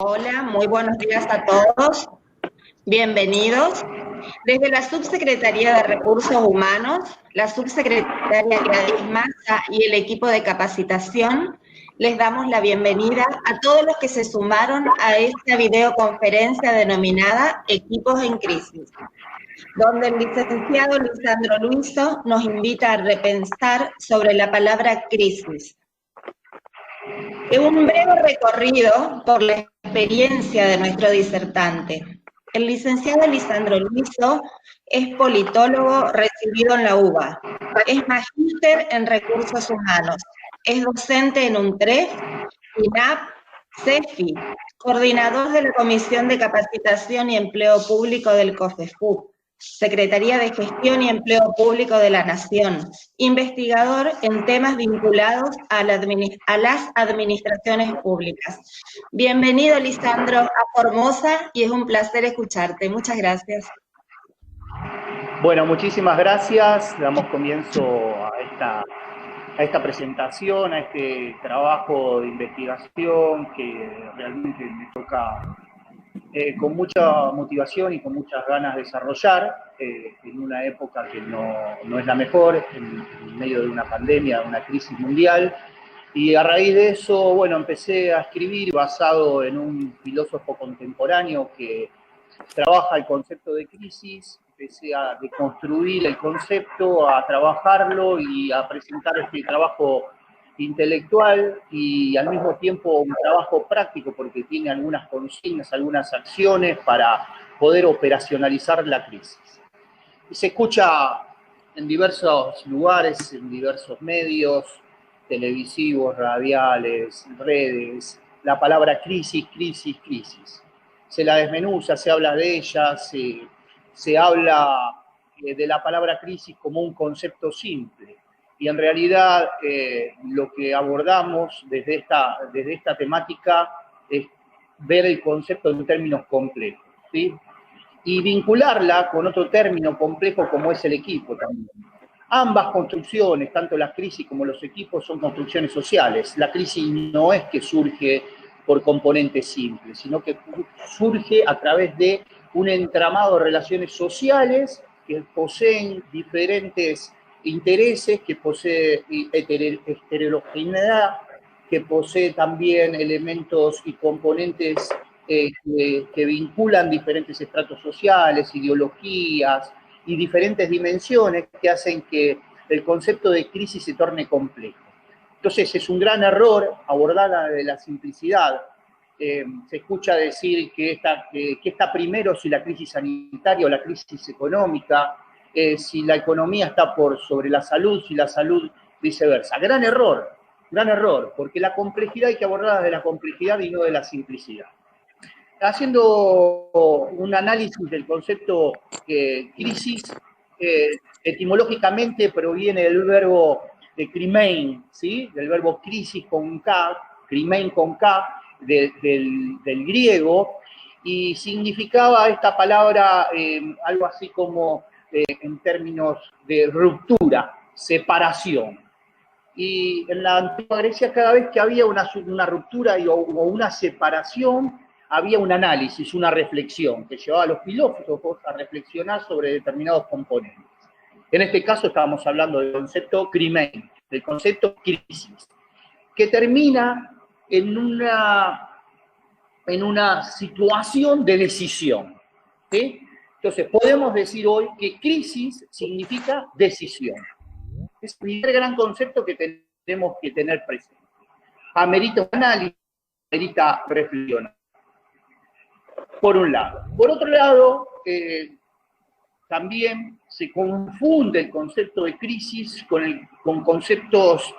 Hola, muy buenos días a todos. Bienvenidos. Desde la Subsecretaría de Recursos Humanos, la Subsecretaria Gladys Maza y el equipo de capacitación, les damos la bienvenida a todos los que se sumaron a esta videoconferencia denominada Equipos en Crisis, donde el licenciado Lisandro Luiso nos invita a repensar sobre la palabra crisis. Un breve recorrido por la experiencia de nuestro disertante. El licenciado Lisandro Luiso es politólogo recibido en la UBA, es magíster en recursos humanos, es docente en UNTREF, INAP, CEFI, coordinador de la Comisión de Capacitación y Empleo Público del COFEFUP, Secretaría de Gestión y Empleo Público de la Nación, investigador en temas vinculados a las administraciones públicas. Bienvenido, Lisandro, a Formosa, y es un placer escucharte. Muchas gracias. Bueno, muchísimas gracias. Damos comienzo a esta presentación, a este trabajo de investigación que realmente me toca con mucha motivación y con muchas ganas de desarrollar en una época que no es la mejor, en medio de una pandemia, de una crisis mundial. Y a raíz de eso, bueno, empecé a escribir basado en un filósofo contemporáneo que trabaja el concepto de crisis. Empecé a deconstruir el concepto, a trabajarlo y a presentar este trabajo intelectual y al mismo tiempo un trabajo práctico porque tiene algunas consignas, algunas acciones para poder operacionalizar la crisis. Y se escucha en diversos lugares, en diversos medios, televisivos, radiales, redes, la palabra crisis, crisis, crisis. Se la desmenuza, se habla de ella, se habla de la palabra crisis como un concepto simple. Y en realidad lo que abordamos desde esta temática es ver el concepto en términos complejos, ¿sí? Y vincularla con otro término complejo como es el equipo también. Ambas construcciones, tanto las crisis como los equipos, son construcciones sociales. La crisis no es que surge por componentes simples, sino que surge a través de un entramado de relaciones sociales que poseen diferentes intereses, que posee heterogeneidad, que posee también elementos y componentes que vinculan diferentes estratos sociales, ideologías y diferentes dimensiones que hacen que el concepto de crisis se torne complejo. Entonces es un gran error abordarla de la simplicidad. Se escucha decir que está primero si la crisis sanitaria o la crisis económica, si la economía está por sobre la salud, si la salud viceversa. Gran error, porque la complejidad hay que abordarla de la complejidad y no de la simplicidad. Haciendo un análisis del concepto crisis, etimológicamente proviene del verbo de crimein, ¿sí? Del verbo crisis con K, crimein con K, del griego, y significaba esta palabra algo así como en términos de ruptura, separación. Y en la antigua Grecia, cada vez que había una ruptura o una separación, había un análisis, una reflexión, que llevaba a los filósofos a reflexionar sobre determinados componentes. En este caso estábamos hablando del concepto crimen, del concepto crisis, que termina en una situación de decisión, ¿sí? Entonces, podemos decir hoy que crisis significa decisión. Es el primer gran concepto que tenemos que tener presente. Amerita un análisis, amerita reflexión. Por un lado. Por otro lado, también se confunde el concepto de crisis con conceptos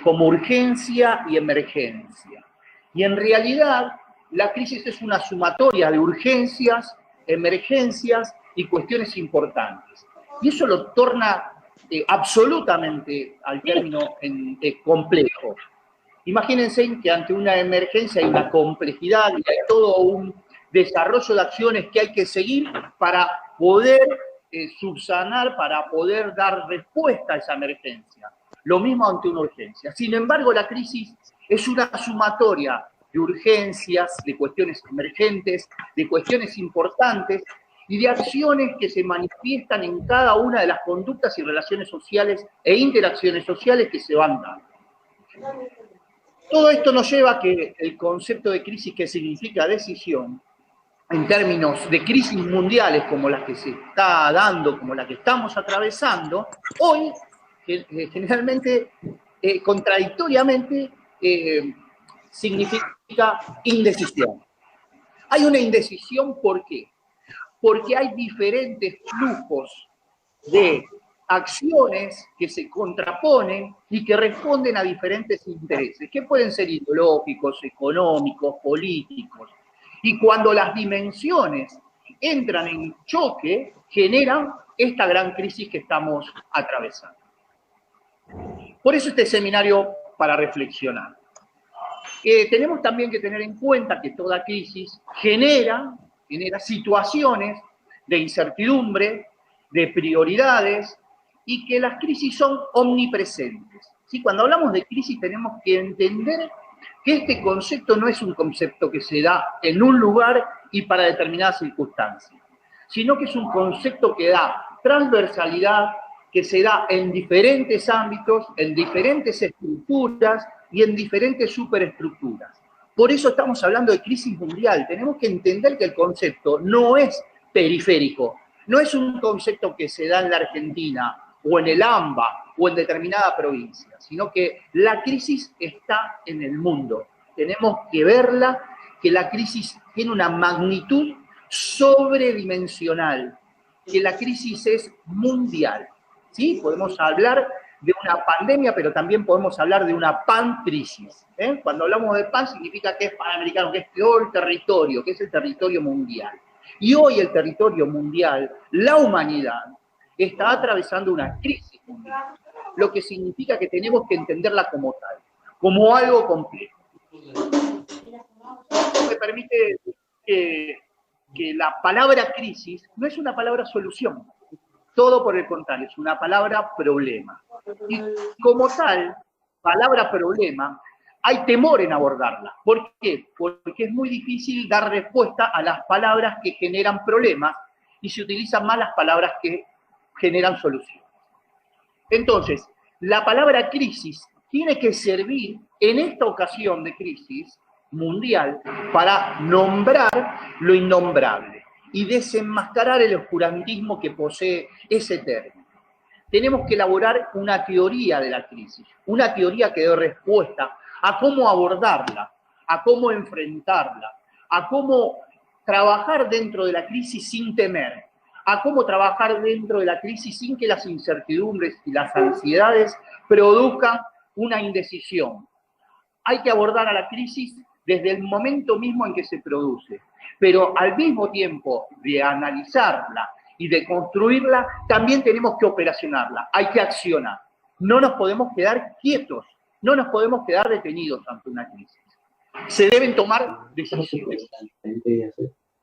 como urgencia y emergencia. Y en realidad, la crisis es una sumatoria de urgencias, emergencias y cuestiones importantes. Y eso lo torna absolutamente al término complejo. Imagínense que ante una emergencia hay una complejidad y hay todo un desarrollo de acciones que hay que seguir para poder subsanar, para poder dar respuesta a esa emergencia. Lo mismo ante una urgencia. Sin embargo, la crisis es una sumatoria de urgencias, de cuestiones emergentes, de cuestiones importantes y de acciones que se manifiestan en cada una de las conductas y relaciones sociales e interacciones sociales que se van dando. Todo esto nos lleva a que el concepto de crisis, que significa decisión, en términos de crisis mundiales como las que se está dando, como la que estamos atravesando, hoy generalmente, contradictoriamente, significa indecisión. Hay una indecisión, ¿por qué? Porque hay diferentes flujos de acciones que se contraponen y que responden a diferentes intereses, que pueden ser ideológicos, económicos, políticos. Y cuando las dimensiones entran en choque, generan esta gran crisis que estamos atravesando. Por eso este seminario para reflexionar. Tenemos también que tener en cuenta que toda crisis genera situaciones de incertidumbre, de prioridades, y que las crisis son omnipresentes. ¿Sí? Cuando hablamos de crisis tenemos que entender que este concepto no es un concepto que se da en un lugar y para determinadas circunstancias, sino que es un concepto que da transversalidad, que se da en diferentes ámbitos, en diferentes estructuras y en diferentes superestructuras. Por eso estamos hablando de crisis mundial. Tenemos que entender que el concepto no es periférico, no es un concepto que se da en la Argentina o en el AMBA o en determinada provincia, sino que la crisis está en el mundo. Tenemos que verla, que la crisis tiene una magnitud sobredimensional, que la crisis es mundial. ¿Sí? Podemos hablar de una pandemia, pero también podemos hablar de una pancrisis. Cuando hablamos de pan significa que es panamericano, que es todo el territorio, que es el territorio mundial. Y hoy el territorio mundial, la humanidad, está atravesando una crisis mundial, lo que significa que tenemos que entenderla como tal, como algo complejo. Esto me permite que la palabra crisis no es una palabra solución, todo por el contrario, es una palabra problema. Y como tal, palabra problema, hay temor en abordarla. ¿Por qué? Porque es muy difícil dar respuesta a las palabras que generan problemas y se utilizan más las palabras que generan soluciones. Entonces, la palabra crisis tiene que servir en esta ocasión de crisis mundial para nombrar lo innombrable y desenmascarar el oscurantismo que posee ese término. Tenemos que elaborar una teoría de la crisis, una teoría que dé respuesta a cómo abordarla, a cómo enfrentarla, a cómo trabajar dentro de la crisis sin temer, a cómo trabajar dentro de la crisis sin que las incertidumbres y las ansiedades produzcan una indecisión. Hay que abordar a la crisis desde el momento mismo en que se produce, pero al mismo tiempo de analizarla y de construirla, también tenemos que operacionarla, hay que accionar. No nos podemos quedar quietos, no nos podemos quedar detenidos ante una crisis. Se deben tomar decisiones.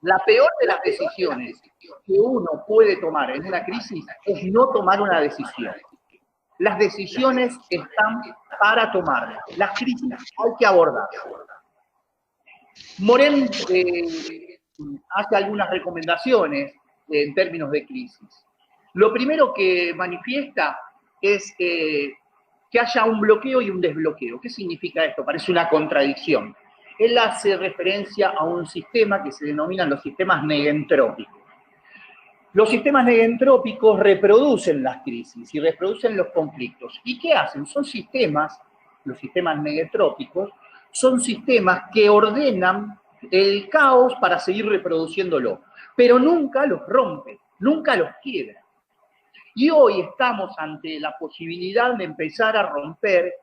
La peor de las decisiones que uno puede tomar en una crisis es no tomar una decisión. Las decisiones están para tomarlas. Las crisis hay que abordarlas. Morén hace algunas recomendaciones en términos de crisis. Lo primero que manifiesta es que haya un bloqueo y un desbloqueo. ¿Qué significa esto? Parece una contradicción. Él hace referencia a un sistema que se denominan los sistemas negentrópicos. Los sistemas negentrópicos reproducen las crisis y reproducen los conflictos. ¿Y qué hacen? Son sistemas, los sistemas negentrópicos, son sistemas que ordenan el caos para seguir reproduciéndolo, pero nunca los rompen, nunca los quiebran. Y hoy estamos ante la posibilidad de empezar a romper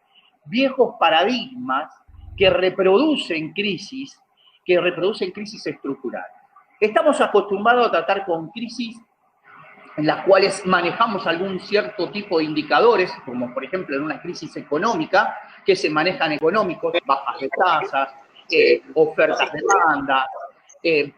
viejos paradigmas que reproducen crisis estructurales. Estamos acostumbrados a tratar con crisis en las cuales manejamos algún cierto tipo de indicadores, como por ejemplo en una crisis económica, que se manejan económicos, bajas de tasas, ofertas-demanda,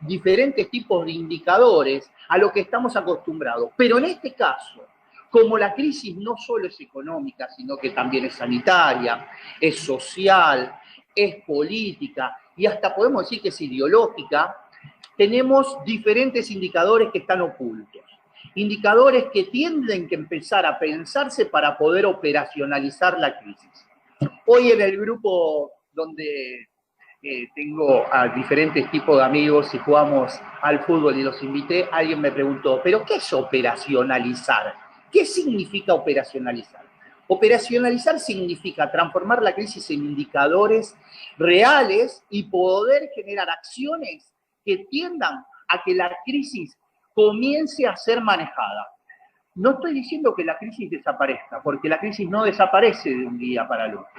diferentes tipos de indicadores a lo que estamos acostumbrados. Pero en este caso, como la crisis no solo es económica, sino que también es sanitaria, es social, es política, y hasta podemos decir que es ideológica, tenemos diferentes indicadores que están ocultos. Indicadores que tienen que empezar a pensarse para poder operacionalizar la crisis. Hoy en el grupo donde tengo a diferentes tipos de amigos y jugamos al fútbol y los invité, alguien me preguntó, ¿pero qué es operacionalizar? ¿Qué significa operacionalizar? Operacionalizar significa transformar la crisis en indicadores reales y poder generar acciones que tiendan a que la crisis comience a ser manejada. No estoy diciendo que la crisis desaparezca, porque la crisis no desaparece de un día para el otro.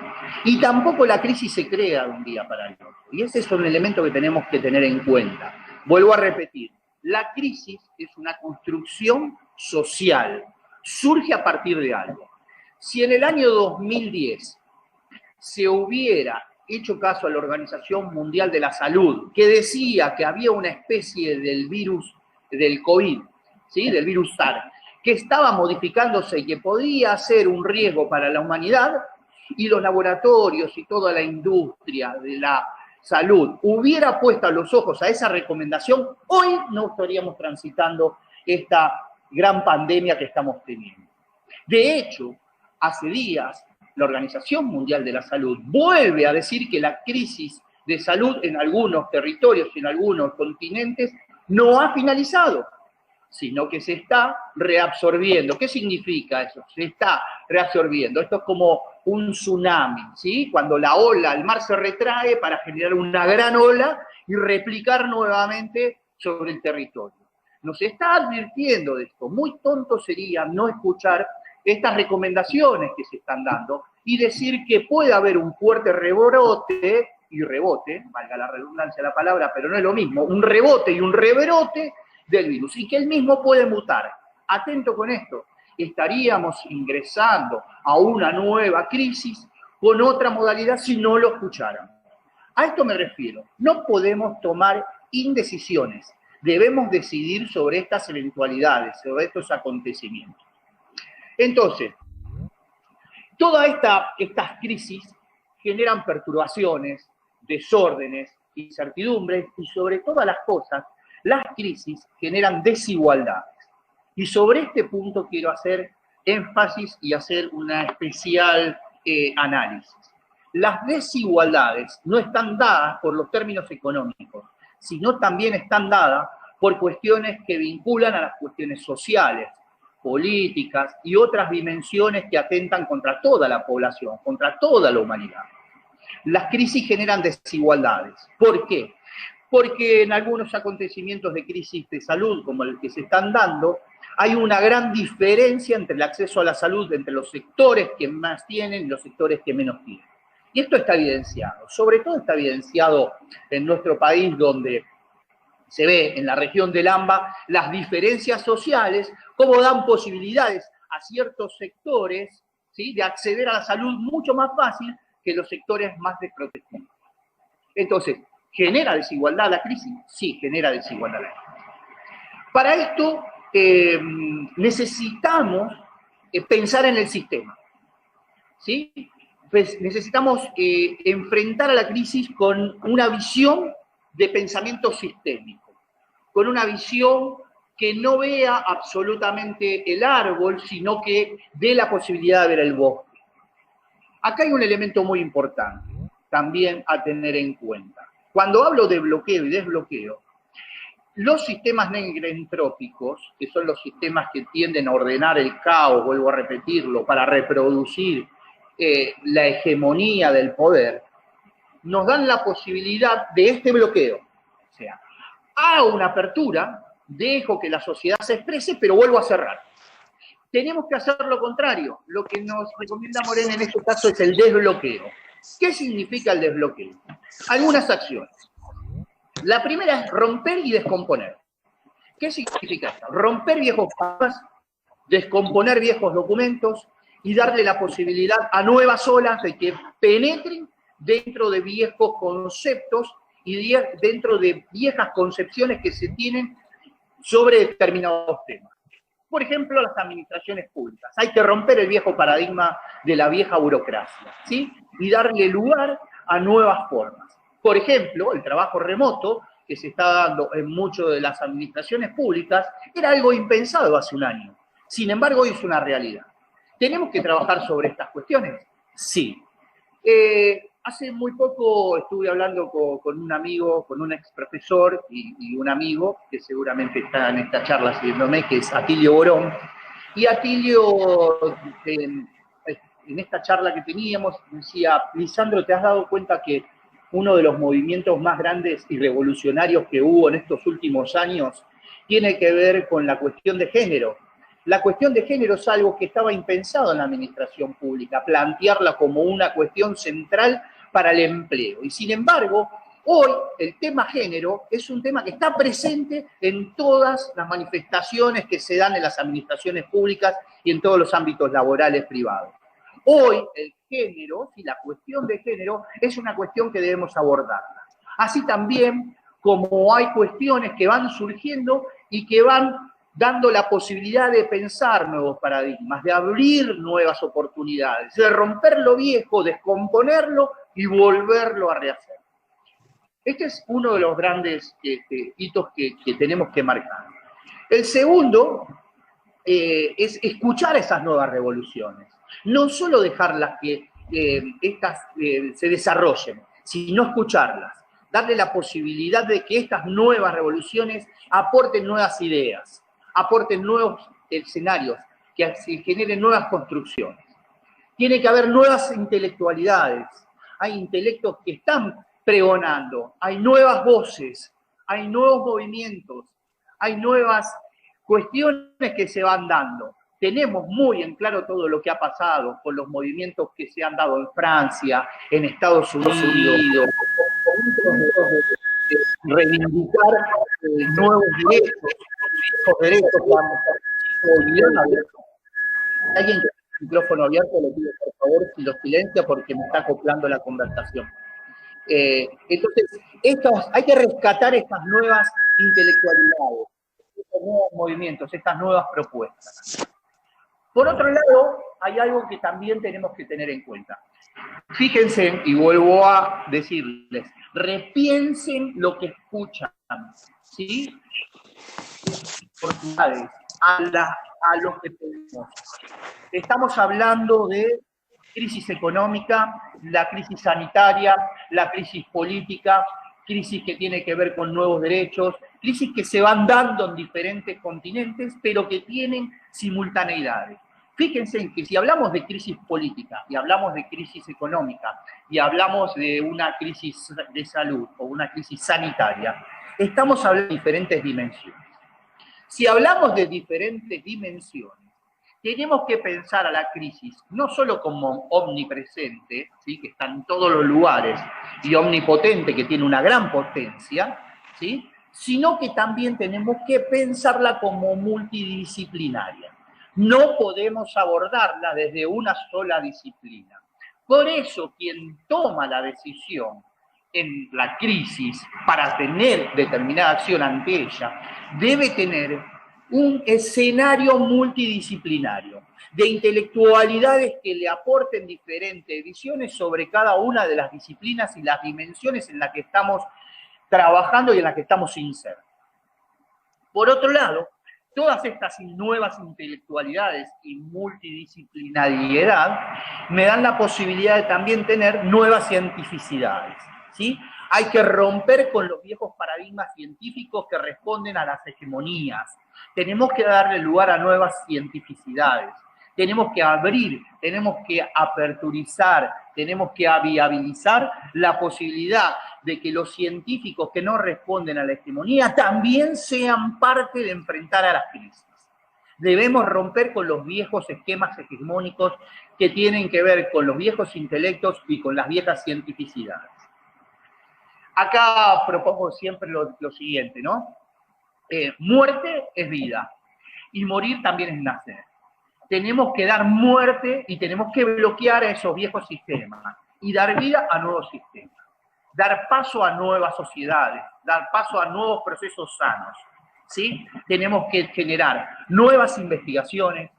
Y tampoco la crisis se crea de un día para el otro. Y ese es un elemento que tenemos que tener en cuenta. Vuelvo a repetir, la crisis es una construcción social, surge a partir de algo. Si en el año 2010 se hubiera hecho caso a la Organización Mundial de la Salud, que decía que había una especie del virus, del COVID, ¿sí? Del virus SARS, que estaba modificándose y que podía ser un riesgo para la humanidad, y los laboratorios y toda la industria de la salud hubiera puesto los ojos a esa recomendación, hoy no estaríamos transitando esta gran pandemia que estamos teniendo. De hecho, hace días, la Organización Mundial de la Salud vuelve a decir que la crisis de salud en algunos territorios, en algunos continentes, no ha finalizado, sino que se está reabsorbiendo. ¿Qué significa eso? Se está reabsorbiendo. Esto es como un tsunami, ¿sí? Cuando la ola, el mar se retrae para generar una gran ola y replicar nuevamente sobre el territorio. Nos está advirtiendo de esto. Muy tonto sería no escuchar estas recomendaciones que se están dando y decir que puede haber un fuerte rebrote y rebote, valga la redundancia de la palabra, pero no es lo mismo, un rebote y un rebrote del virus, y que el mismo puede mutar. Atento con esto, estaríamos ingresando a una nueva crisis con otra modalidad si no lo escucharan. A esto me refiero, no podemos tomar indecisiones, debemos decidir sobre estas eventualidades, sobre estos acontecimientos. Entonces, todas estas crisis generan perturbaciones, desórdenes, incertidumbres y sobre todas las cosas, las crisis generan desigualdades. Y sobre este punto quiero hacer énfasis y hacer una especial análisis. Las desigualdades no están dadas por los términos económicos, sino también están dadas por cuestiones que vinculan a las cuestiones sociales, políticas y otras dimensiones que atentan contra toda la población, contra toda la humanidad. Las crisis generan desigualdades. ¿Por qué? Porque en algunos acontecimientos de crisis de salud, como el que se están dando, hay una gran diferencia entre el acceso a la salud entre los sectores que más tienen y los sectores que menos tienen. Y esto está evidenciado. Sobre todo está evidenciado en nuestro país, donde se ve en la región del AMBA las diferencias sociales, cómo dan posibilidades a ciertos sectores, ¿sí?, de acceder a la salud mucho más fácil que los sectores más desprotegidos. Entonces, ¿genera desigualdad la crisis? Sí, genera desigualdad la crisis. Para esto necesitamos pensar en el sistema, ¿sí? Pues necesitamos enfrentar a la crisis con una visión de pensamiento sistémico, con una visión que no vea absolutamente el árbol, sino que dé la posibilidad de ver el bosque. Acá hay un elemento muy importante también a tener en cuenta. Cuando hablo de bloqueo y desbloqueo, los sistemas negrentrópicos, que son los sistemas que tienden a ordenar el caos, vuelvo a repetirlo, para reproducir la hegemonía del poder, nos dan la posibilidad de este bloqueo. O sea, hago una apertura, dejo que la sociedad se exprese, pero vuelvo a cerrar. Tenemos que hacer lo contrario. Lo que nos recomienda Morena en este caso es el desbloqueo. ¿Qué significa el desbloqueo? Algunas acciones. La primera es romper y descomponer. ¿Qué significa esto? Romper viejos mapas, descomponer viejos documentos y darle la posibilidad a nuevas olas de que penetren dentro de viejos conceptos y dentro de viejas concepciones que se tienen sobre determinados temas. Por ejemplo, las administraciones públicas. Hay que romper el viejo paradigma de la vieja burocracia, ¿sí?, y darle lugar a nuevas formas. Por ejemplo, el trabajo remoto que se está dando en muchas de las administraciones públicas era algo impensado hace un año. Sin embargo, hoy es una realidad. ¿Tenemos que trabajar sobre estas cuestiones? Sí. Hace muy poco estuve hablando con un amigo, con un ex profesor y un amigo que seguramente está en esta charla siguiéndome, que es Atilio Borón. Y Atilio, en esta charla que teníamos, decía: Lisandro, ¿te has dado cuenta que uno de los movimientos más grandes y revolucionarios que hubo en estos últimos años tiene que ver con la cuestión de género? La cuestión de género es algo que estaba impensado en la administración pública, plantearla como una cuestión central para el empleo. Y sin embargo, hoy el tema género es un tema que está presente en todas las manifestaciones que se dan en las administraciones públicas y en todos los ámbitos laborales privados. Hoy el género, y la cuestión de género, es una cuestión que debemos abordarla. Así también como hay cuestiones que van surgiendo y que van dando la posibilidad de pensar nuevos paradigmas, de abrir nuevas oportunidades, de romper lo viejo, descomponerlo y volverlo a rehacer. Este es uno de los grandes hitos que tenemos que marcar. El segundo es escuchar esas nuevas revoluciones. No solo dejarlas que estas se desarrollen, sino escucharlas. Darle la posibilidad de que estas nuevas revoluciones aporten nuevas ideas, aporten nuevos escenarios, que se generen nuevas construcciones. Tiene que haber nuevas intelectualidades. Hay intelectos que están pregonando, hay nuevas voces, hay nuevos movimientos, hay nuevas cuestiones que se van dando. Tenemos muy en claro todo lo que ha pasado con los movimientos que se han dado en Francia, en Estados Unidos, reivindicar nuevos derechos, viejos derechos que han sido abiertos. Alguien que tiene el micrófono abierto, le pido por favor si lo silencia porque me está acoplando la conversación. Entonces, hay que rescatar estas nuevas intelectualidades, estos nuevos movimientos, estas nuevas propuestas. Por otro lado, hay algo que también tenemos que tener en cuenta. Fíjense, y vuelvo a decirles, repiensen lo que escuchan, ¿sí? Oportunidades a lo que tenemos. Estamos hablando de crisis económica, la crisis sanitaria, la crisis política, crisis que tiene que ver con nuevos derechos, crisis que se van dando en diferentes continentes, pero que tienen simultaneidades. Fíjense en que si hablamos de crisis política y hablamos de crisis económica y hablamos de una crisis de salud o una crisis sanitaria, estamos hablando de diferentes dimensiones. Si hablamos de diferentes dimensiones, tenemos que pensar a la crisis no solo como omnipresente, ¿sí?, que está en todos los lugares, y omnipotente, que tiene una gran potencia, ¿sí?, sino que también tenemos que pensarla como multidisciplinaria. No podemos abordarla desde una sola disciplina. Por eso, quien toma la decisión en la crisis para tener determinada acción ante ella, debe tener un escenario multidisciplinario de intelectualidades que le aporten diferentes visiones sobre cada una de las disciplinas y las dimensiones en las que estamos trabajando y en las que estamos insertos. Por otro lado, todas estas nuevas intelectualidades y multidisciplinariedad me dan la posibilidad de también tener nuevas cientificidades, ¿sí? Hay que romper con los viejos paradigmas científicos que responden a las hegemonías. Tenemos que darle lugar a nuevas cientificidades. Tenemos que abrir, tenemos que aperturizar, tenemos que viabilizar la posibilidad de que los científicos que no responden a la hegemonía también sean parte de enfrentar a las crisis. Debemos romper con los viejos esquemas hegemónicos que tienen que ver con los viejos intelectos y con las viejas cientificidades. Acá propongo siempre lo siguiente, ¿no? Muerte es vida y morir también es nacer. Tenemos que dar muerte y tenemos que bloquear a esos viejos sistemas y dar vida a nuevos sistemas. Dar paso a nuevas sociedades, dar paso a nuevos procesos sanos, ¿sí? Tenemos que generar nuevas investigaciones,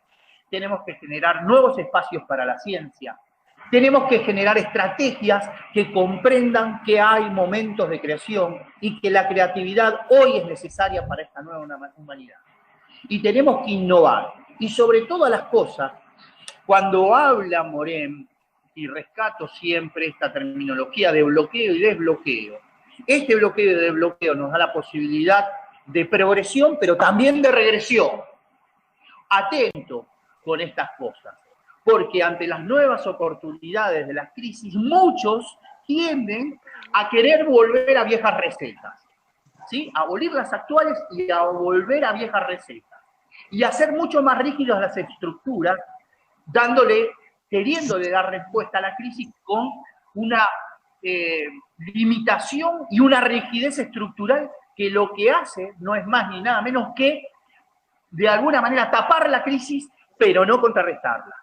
tenemos que generar nuevos espacios para la ciencia, Tenemos que generar estrategias que comprendan que hay momentos de creación y que la creatividad hoy es necesaria para esta nueva humanidad. Y tenemos que innovar. Y sobre todas las cosas, cuando habla Morén, y rescato siempre esta terminología de bloqueo y desbloqueo, este bloqueo y desbloqueo nos da la posibilidad de progresión, pero también de regresión. Atento con estas cosas, porque ante las nuevas oportunidades de las crisis, muchos tienden a querer volver a viejas recetas, ¿sí? A abolir las actuales y a volver a viejas recetas. Y hacer mucho más rígidas las estructuras, queriéndole dar respuesta a la crisis con una limitación y una rigidez estructural que lo que hace no es más ni nada menos que, de alguna manera, tapar la crisis, pero no contrarrestarla.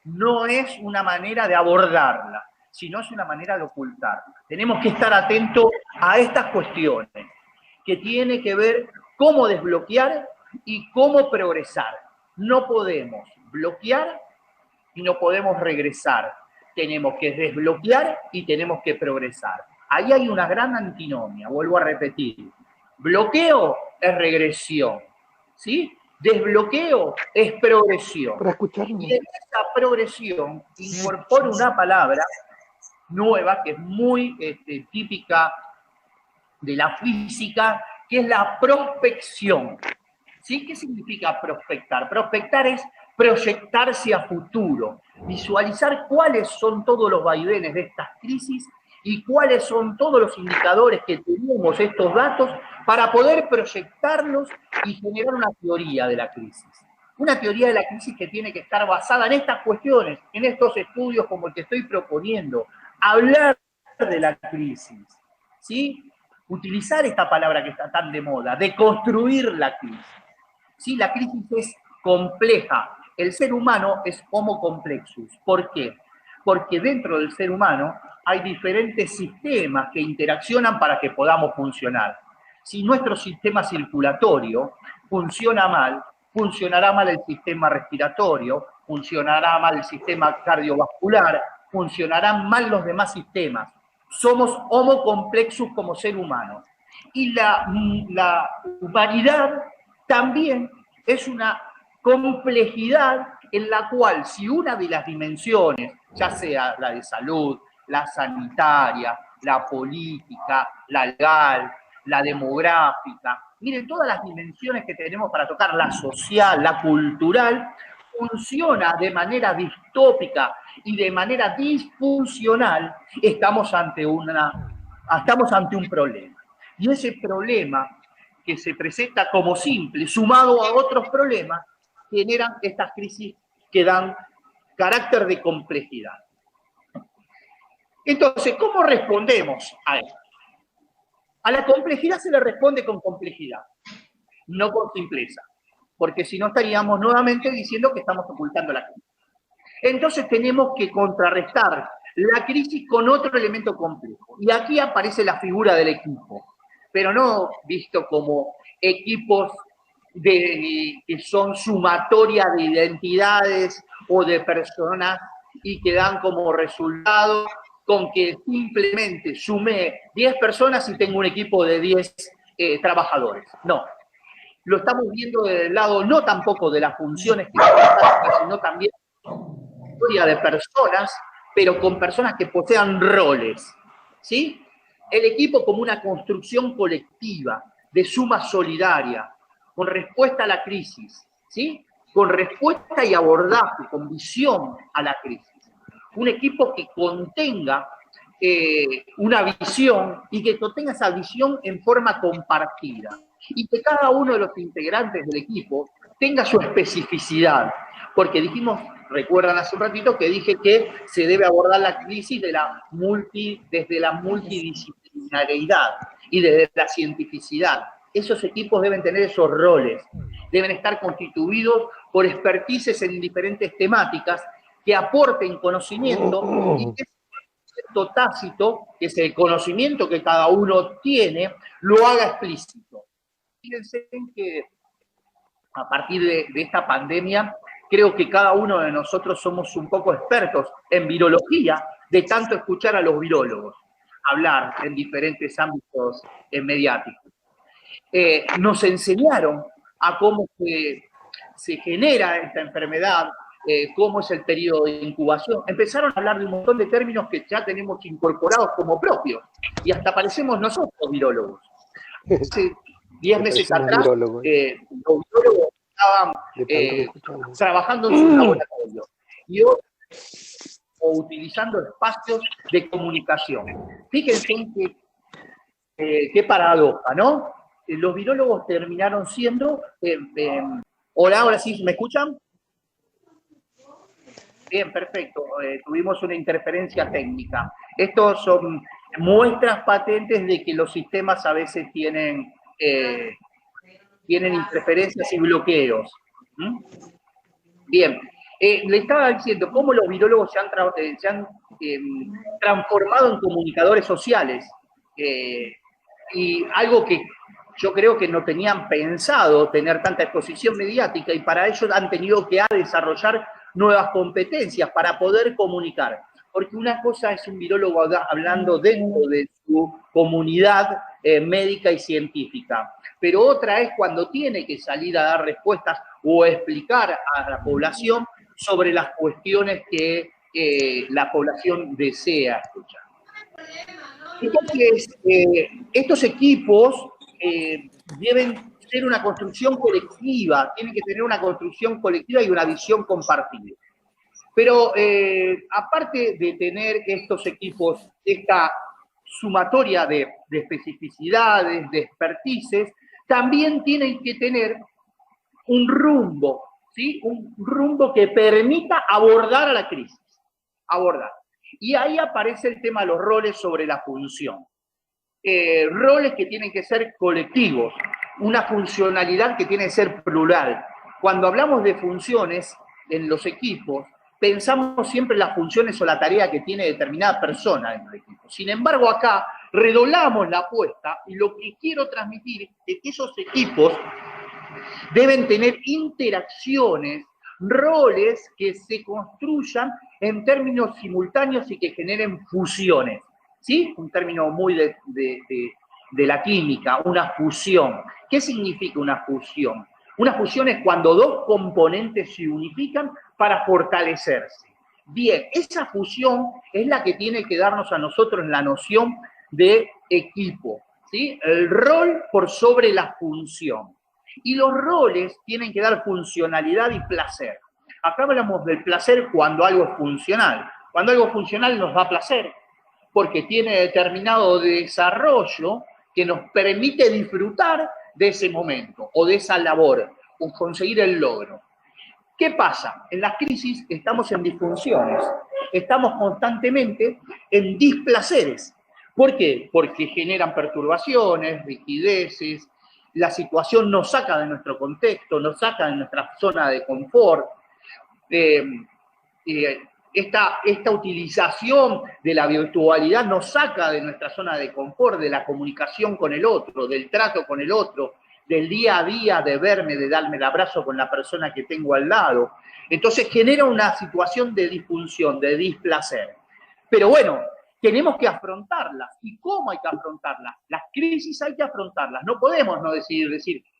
No es una manera de abordarla, sino es una manera de ocultarla. Tenemos que estar atentos a estas cuestiones, que tiene que ver cómo desbloquear y cómo progresar. No podemos bloquear y no podemos regresar. Tenemos que desbloquear y tenemos que progresar. Ahí hay una gran antinomia, vuelvo a repetir. Bloqueo es regresión, ¿sí? Desbloqueo es progresión. Para escucharme. Y en esa progresión incorporo una palabra nueva que es muy típica de la física, que es la prospección. ¿Sí? ¿Qué significa prospectar? Prospectar es proyectarse a futuro, visualizar cuáles son todos los vaivenes de estas crisis y cuáles son todos los indicadores que tenemos, estos datos, para poder proyectarlos y generar una teoría de la crisis. Una teoría de la crisis que tiene que estar basada en estas cuestiones, en estos estudios como el que estoy proponiendo. Hablar de la crisis, ¿sí? Utilizar esta palabra que está tan de moda, de construir la crisis. ¿Sí? La crisis es compleja. El ser humano es homo complexus. ¿Por qué? Porque dentro del ser humano hay diferentes sistemas que interaccionan para que podamos funcionar. Si nuestro sistema circulatorio funciona mal, funcionará mal el sistema respiratorio, funcionará mal el sistema cardiovascular, funcionarán mal los demás sistemas. Somos homo complexus como ser humano. Y la humanidad también es una complejidad en la cual, si una de las dimensiones, ya sea la de salud, la sanitaria, la política, la legal, la demográfica, miren, todas las dimensiones que tenemos para tocar, la social, la cultural, funciona de manera distópica y de manera disfuncional, estamos ante un problema. Y ese problema, que se presenta como simple, sumado a otros problemas, generan estas crisis que dan carácter de complejidad. Entonces, ¿cómo respondemos a esto? A la complejidad se le responde con complejidad, no con simpleza, porque si no estaríamos nuevamente diciendo que estamos ocultando la crisis. Entonces tenemos que contrarrestar la crisis con otro elemento complejo. Y aquí aparece la figura del equipo, pero no visto como equipos que son sumatoria de identidades o de personas y que dan como resultado con que simplemente sumé 10 personas y tengo un equipo de 10 trabajadores. No. Lo estamos viendo desde el lado no tampoco de las funciones que se tratan, sino también de personas, pero con personas que posean roles, ¿sí? El equipo como una construcción colectiva, de suma solidaria, con respuesta a la crisis, ¿sí? Con respuesta y abordaje, con visión a la crisis. Un equipo que contenga una visión y que contenga esa visión en forma compartida. Y que cada uno de los integrantes del equipo tenga su especificidad. Porque dijimos, recuerdan hace un ratito que dije que se debe abordar la crisis desde la multidisciplinariedad y desde la cientificidad. Esos equipos deben tener esos roles, deben estar constituidos por expertices en diferentes temáticas que aporten conocimiento y que ese conocimiento tácito, que es el conocimiento que cada uno tiene, lo haga explícito. Fíjense que a partir de esta pandemia creo que cada uno de nosotros somos un poco expertos en virología, de tanto escuchar a los virólogos hablar en diferentes ámbitos mediáticos. Nos enseñaron a cómo se genera esta enfermedad, cómo es el periodo de incubación. Empezaron a hablar de un montón de términos que ya tenemos incorporados como propios, y hasta parecemos nosotros virólogos. Hace 10 meses atrás, los virólogos estaban trabajando en sus laboratorios, y hoy utilizando espacios de comunicación. Fíjense qué paradoja, ¿no? Los virólogos terminaron siendo... hola, ahora sí, ¿me escuchan? Bien, perfecto. Tuvimos una interferencia técnica. Estos son muestras patentes de que los sistemas a veces tienen interferencias y bloqueos. Bien. Le estaba diciendo cómo los virólogos se han transformado en comunicadores sociales. Y algo que yo creo que no tenían pensado tener tanta exposición mediática, y para ello han tenido que desarrollar nuevas competencias para poder comunicar. Porque una cosa es un virólogo hablando dentro de su comunidad médica y científica, pero otra es cuando tiene que salir a dar respuestas o explicar a la población sobre las cuestiones que la población desea escuchar. Entonces, estos equipos deben ser una construcción colectiva, tienen que tener una construcción colectiva y una visión compartida. Pero aparte de tener estos equipos, esta sumatoria de especificidades, de expertices, también tienen que tener un rumbo, ¿sí? Un rumbo que permita abordar a la crisis, abordar. Y ahí aparece el tema de los roles sobre la función. Roles que tienen que ser colectivos, una funcionalidad que tiene que ser plural. Cuando hablamos de funciones en los equipos, pensamos siempre en las funciones o la tarea que tiene determinada persona en el equipo. Sin embargo, acá redoblamos la apuesta, y lo que quiero transmitir es que esos equipos deben tener interacciones, roles que se construyan en términos simultáneos y que generen fusiones. ¿Sí? Un término muy de la química, una fusión. ¿Qué significa una fusión? Una fusión es cuando dos componentes se unifican para fortalecerse. Bien, esa fusión es la que tiene que darnos a nosotros la noción de equipo, ¿sí? El rol por sobre la función. Y los roles tienen que dar funcionalidad y placer. Acá hablamos del placer cuando algo es funcional. Cuando algo es funcional nos da placer, porque tiene determinado desarrollo que nos permite disfrutar de ese momento o de esa labor, o conseguir el logro. ¿Qué pasa? En las crisis estamos en disfunciones, estamos constantemente en displaceres. ¿Por qué? Porque generan perturbaciones, rigideces, la situación nos saca de nuestro contexto, nos saca de nuestra zona de confort. Esta utilización de la virtualidad nos saca de nuestra zona de confort, de la comunicación con el otro, del trato con el otro, del día a día, de verme, de darme el abrazo con la persona que tengo al lado. Entonces genera una situación de disfunción, de displacer. Pero bueno, tenemos que afrontarlas. ¿Y cómo hay que afrontarlas? Las crisis hay que afrontarlas. No podemos no decir,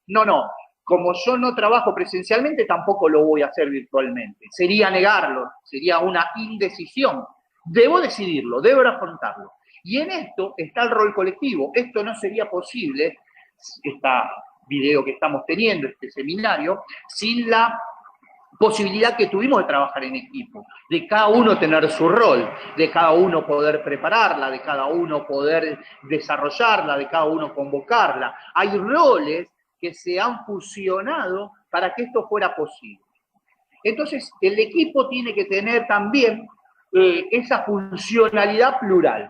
no, como yo no trabajo presencialmente, tampoco lo voy a hacer virtualmente. Sería negarlo, sería una indecisión. Debo decidirlo, debo afrontarlo. Y en esto está el rol colectivo. Esto no sería posible, este video que estamos teniendo, este seminario, sin la posibilidad que tuvimos de trabajar en equipo, de cada uno tener su rol, de cada uno poder prepararla, de cada uno poder desarrollarla, de cada uno convocarla. Hay roles que se han fusionado para que esto fuera posible. Entonces, el equipo tiene que tener también esa funcionalidad plural.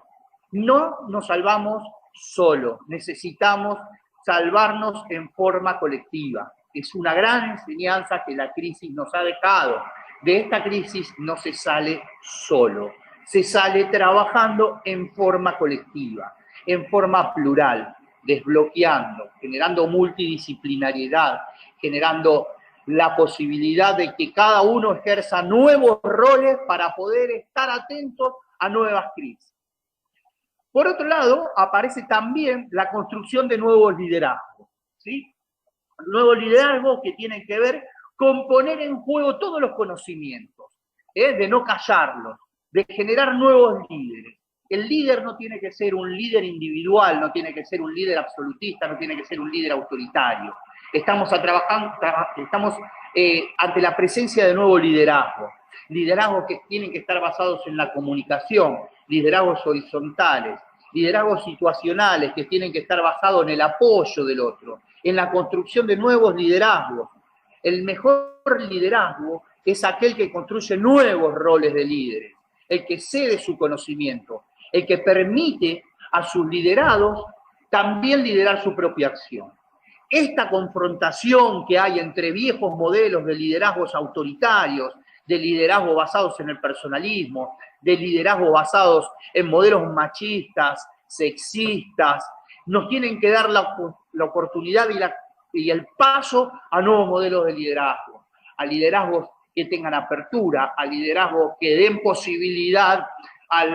No nos salvamos solo, necesitamos salvarnos en forma colectiva. Es una gran enseñanza que la crisis nos ha dejado. De esta crisis no se sale solo, se sale trabajando en forma colectiva, en forma plural, desbloqueando, generando multidisciplinariedad, generando la posibilidad de que cada uno ejerza nuevos roles para poder estar atentos a nuevas crisis. Por otro lado, aparece también la construcción de nuevos liderazgos, ¿sí? Nuevos liderazgos que tienen que ver con poner en juego todos los conocimientos, de no callarlos, de generar nuevos líderes. El líder no tiene que ser un líder individual, no tiene que ser un líder absolutista, no tiene que ser un líder autoritario. Estamos ante la presencia de nuevos liderazgos, liderazgos que tienen que estar basados en la comunicación, liderazgos horizontales, liderazgos situacionales que tienen que estar basados en el apoyo del otro, en la construcción de nuevos liderazgos. El mejor liderazgo es aquel que construye nuevos roles de líderes, el que cede su conocimiento, el que permite a sus liderados también liderar su propia acción. Esta confrontación que hay entre viejos modelos de liderazgos autoritarios, de liderazgo basados en el personalismo, de liderazgo basados en modelos machistas, sexistas, nos tienen que dar la oportunidad y el paso a nuevos modelos de liderazgo, a liderazgos que tengan apertura, a liderazgos que den posibilidad a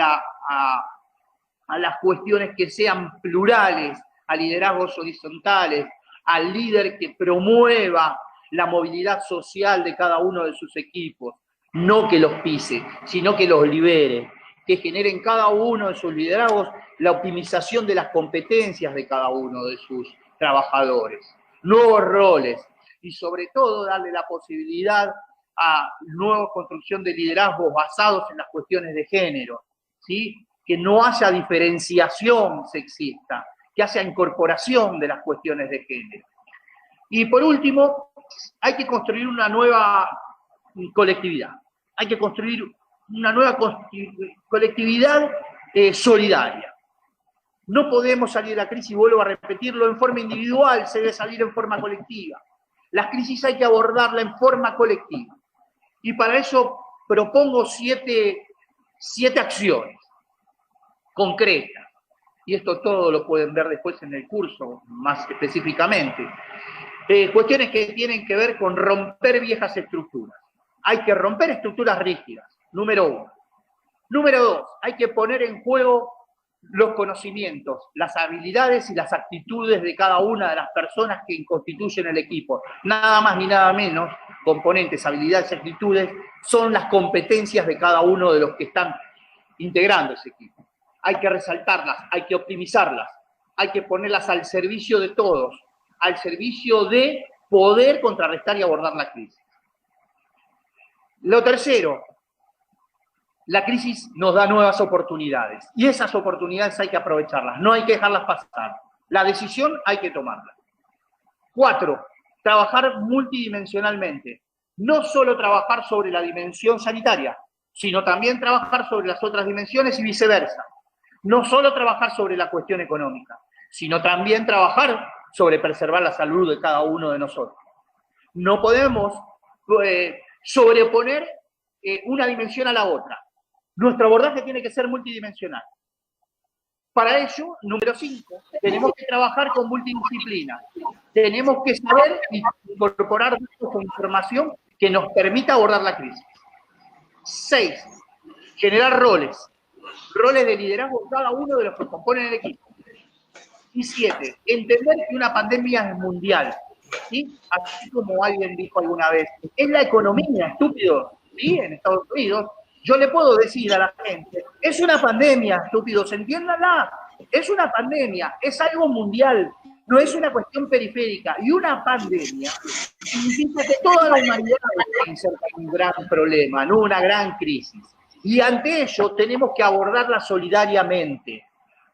las cuestiones que sean plurales, a liderazgos horizontales, al líder que promueva la movilidad social de cada uno de sus equipos, no que los pise, sino que los libere, que genere en cada uno de sus liderazgos la optimización de las competencias de cada uno de sus trabajadores, nuevos roles y sobre todo darle la posibilidad a nueva construcción de liderazgos basados en las cuestiones de género, ¿sí? Que no haya diferenciación sexista, que haya incorporación de las cuestiones de género. Y por último, hay que construir una nueva colectividad. Hay que construir una nueva colectividad solidaria. No podemos salir de la crisis, vuelvo a repetirlo, en forma individual, se debe salir en forma colectiva. Las crisis hay que abordarla en forma colectiva. Y para eso propongo siete acciones concretas. Y esto todo lo pueden ver después en el curso, más específicamente. Cuestiones que tienen que ver con romper viejas estructuras. Hay que romper estructuras rígidas, número 1. Número 2, hay que poner en juego los conocimientos, las habilidades y las actitudes de cada una de las personas que constituyen el equipo. Nada más ni nada menos, componentes, habilidades y actitudes son las competencias de cada uno de los que están integrando ese equipo. Hay que resaltarlas, hay que optimizarlas, hay que ponerlas al servicio de todos, al servicio de poder contrarrestar y abordar la crisis. Lo tercero, la crisis nos da nuevas oportunidades y esas oportunidades hay que aprovecharlas, no hay que dejarlas pasar. La decisión hay que tomarla. 4, trabajar multidimensionalmente. No solo trabajar sobre la dimensión sanitaria, sino también trabajar sobre las otras dimensiones y viceversa. No solo trabajar sobre la cuestión económica, sino también trabajar sobre preservar la salud de cada uno de nosotros. No podemos sobreponer una dimensión a la otra. Nuestro abordaje tiene que ser multidimensional. Para ello, número 5, tenemos que trabajar con multidisciplina. Tenemos que saber incorporar información que nos permita abordar la crisis. 6, generar roles de liderazgo en cada uno de los que componen el equipo. Y 7, entender que una pandemia es mundial, ¿sí? Así como alguien dijo alguna vez, es la economía, estúpido, ¿sí? En Estados Unidos, yo le puedo decir a la gente, es una pandemia, estúpidos, entiéndanla, es una pandemia, es algo mundial, no es una cuestión periférica. Y una pandemia significa que toda la humanidad está inserta en un gran problema, no una gran crisis. Y ante ello tenemos que abordarla solidariamente.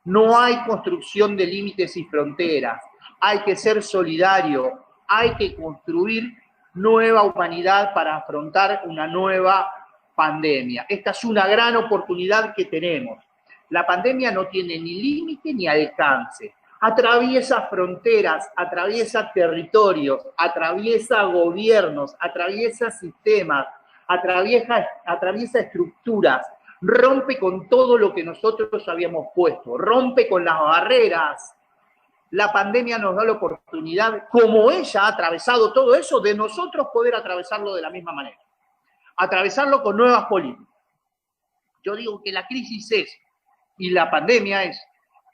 No hay construcción de límites y fronteras. Hay que ser solidario. Hay que construir nueva humanidad para afrontar una nueva pandemia. Esta es una gran oportunidad que tenemos. La pandemia no tiene ni límite ni alcance. Atraviesa fronteras, atraviesa territorios, atraviesa gobiernos, atraviesa sistemas, atraviesa estructuras, rompe con todo lo que nosotros habíamos puesto, rompe con las barreras la pandemia nos da la oportunidad, como ella ha atravesado todo eso, de nosotros poder atravesarlo de la misma manera. Atravesarlo con nuevas políticas. Yo digo que la crisis es, y la pandemia es,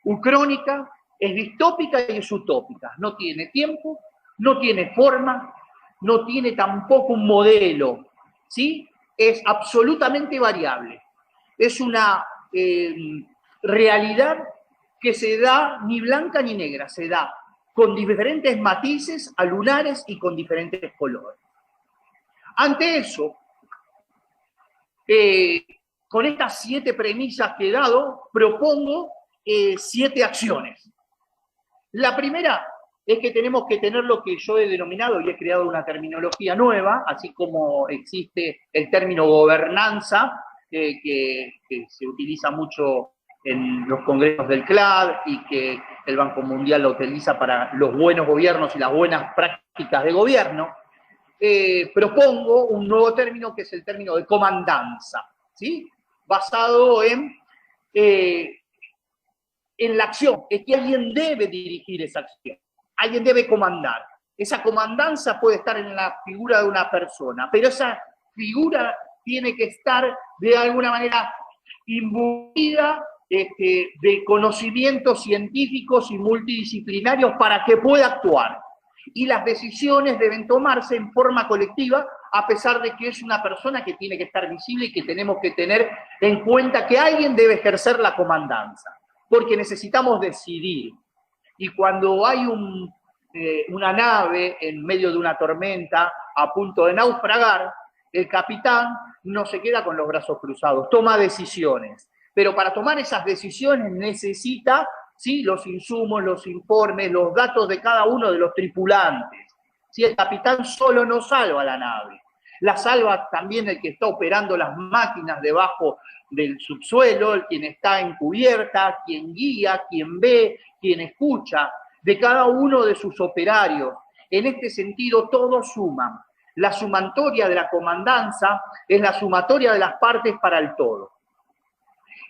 ucrónica, es distópica y es utópica. No tiene tiempo, no tiene forma, no tiene tampoco un modelo, ¿sí? Es absolutamente variable. Es una realidad que se da ni blanca ni negra, se da con diferentes matices, a lunares y con diferentes colores. Ante eso, con estas 7 premisas que he dado, propongo 7 acciones. La primera es que tenemos que tener lo que yo he denominado y he creado una terminología nueva, así como existe el término gobernanza, que se utiliza mucho en los congresos del CLAD y que el Banco Mundial lo utiliza para los buenos gobiernos y las buenas prácticas de gobierno. Propongo un nuevo término que es el término de comandanza, ¿sí? Basado en la acción, es que alguien debe dirigir esa acción, alguien debe comandar. Esa comandanza puede estar en la figura de una persona, pero esa figura tiene que estar de alguna manera imbuida de conocimientos científicos y multidisciplinarios para que pueda actuar. Y las decisiones deben tomarse en forma colectiva, a pesar de que es una persona que tiene que estar visible y que tenemos que tener en cuenta que alguien debe ejercer la comandanza, porque necesitamos decidir. Y cuando hay una nave en medio de una tormenta a punto de naufragar, el capitán no se queda con los brazos cruzados, toma decisiones. Pero para tomar esas decisiones necesita, ¿sí?, los insumos, los informes, los datos de cada uno de los tripulantes. ¿Sí? El capitán solo no salva la nave, la salva también el que está operando las máquinas debajo del subsuelo, el quien está en cubierta, quien guía, quien ve, quien escucha, de cada uno de sus operarios. En este sentido, todos suman. La sumatoria de la comandanza es la sumatoria de las partes para el todo.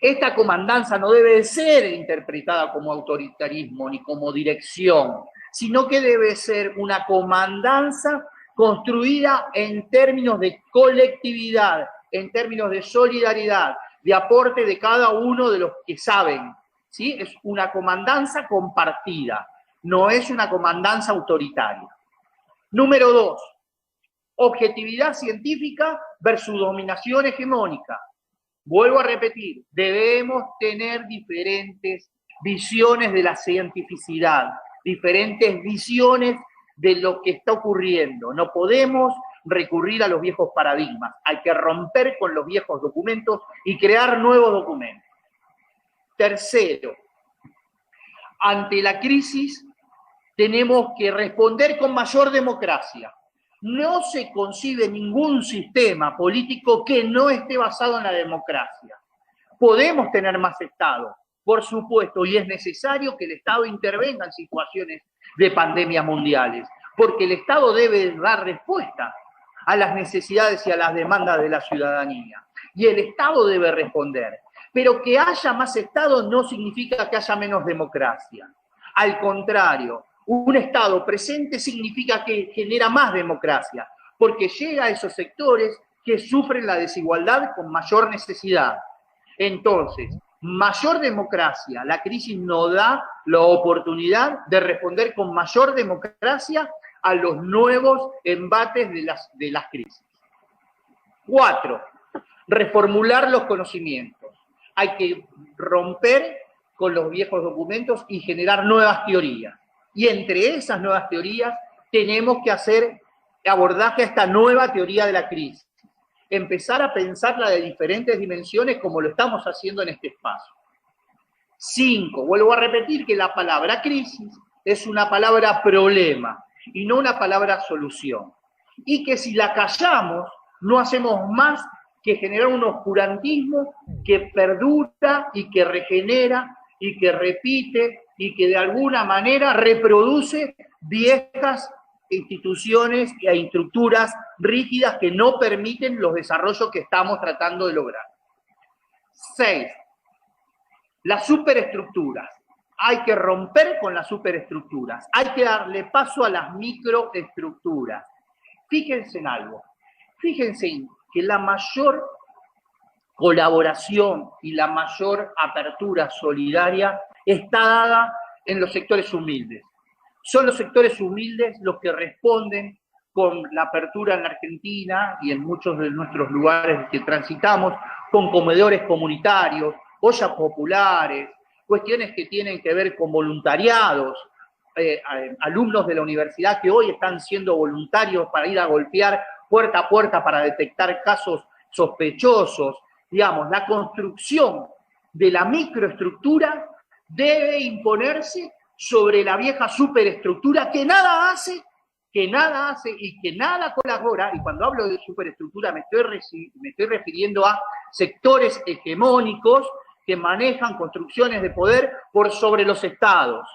Esta comandanza no debe ser interpretada como autoritarismo ni como dirección, sino que debe ser una comandanza construida en términos de colectividad, en términos de solidaridad, de aporte de cada uno de los que saben, ¿sí? Es una comandanza compartida, no es una comandanza autoritaria. Número 2, objetividad científica versus dominación hegemónica. Vuelvo a repetir, debemos tener diferentes visiones de la cientificidad, diferentes visiones de lo que está ocurriendo. No podemos recurrir a los viejos paradigmas, hay que romper con los viejos documentos y crear nuevos documentos. Tercero, ante la crisis tenemos que responder con mayor democracia. No se concibe ningún sistema político que no esté basado en la democracia. Podemos tener más Estado, por supuesto, y es necesario que el Estado intervenga en situaciones de pandemias mundiales, porque el Estado debe dar respuesta a las necesidades y a las demandas de la ciudadanía. Y el Estado debe responder. Pero que haya más Estado no significa que haya menos democracia. Al contrario, un Estado presente significa que genera más democracia, porque llega a esos sectores que sufren la desigualdad con mayor necesidad. Entonces, mayor democracia, la crisis nos da la oportunidad de responder con mayor democracia a los nuevos embates de las crisis. 4, reformular los conocimientos. Hay que romper con los viejos documentos y generar nuevas teorías. Y entre esas nuevas teorías tenemos que hacer abordaje a esta nueva teoría de la crisis. Empezar a pensarla de diferentes dimensiones como lo estamos haciendo en este espacio. 5, vuelvo a repetir que la palabra crisis es una palabra problema y no una palabra solución. Y que si la callamos, no hacemos más que generar un oscurantismo que perdura y que regenera y que repite y que de alguna manera reproduce viejas instituciones e estructuras rígidas que no permiten los desarrollos que estamos tratando de lograr. 6, las superestructuras. hay que romper con las superestructuras, hay que darle paso a las microestructuras. Fíjense en algo, fíjense en que la mayor colaboración y la mayor apertura solidaria está dada en los sectores humildes. Son los sectores humildes los que responden con la apertura en la Argentina y en muchos de nuestros lugares que transitamos, con comedores comunitarios, ollas populares, cuestiones que tienen que ver con voluntariados, alumnos de la universidad que hoy están siendo voluntarios para ir a golpear puerta a puerta para detectar casos sospechosos. Digamos, la construcción de la microestructura debe imponerse sobre la vieja superestructura que nada hace y que nada colabora. Y cuando hablo de superestructura me estoy refiriendo a sectores hegemónicos que manejan construcciones de poder por sobre los estados,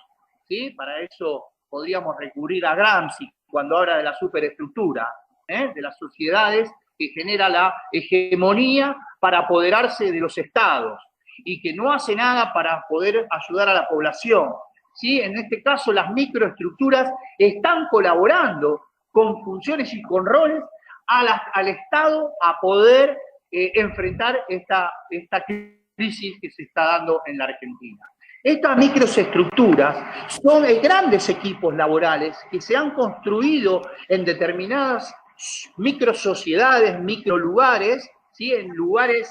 ¿sí? Para eso podríamos recurrir a Gramsci cuando habla de la superestructura, de las sociedades que genera la hegemonía para apoderarse de los estados y que no hace nada para poder ayudar a la población. ¿Sí? En este caso, las microestructuras están colaborando con funciones y con roles al Estado a poder enfrentar esta crisis que se está dando en la Argentina. Estas microestructuras son grandes equipos laborales que se han construido en determinadas microsociedades, microlugares, ¿sí? En lugares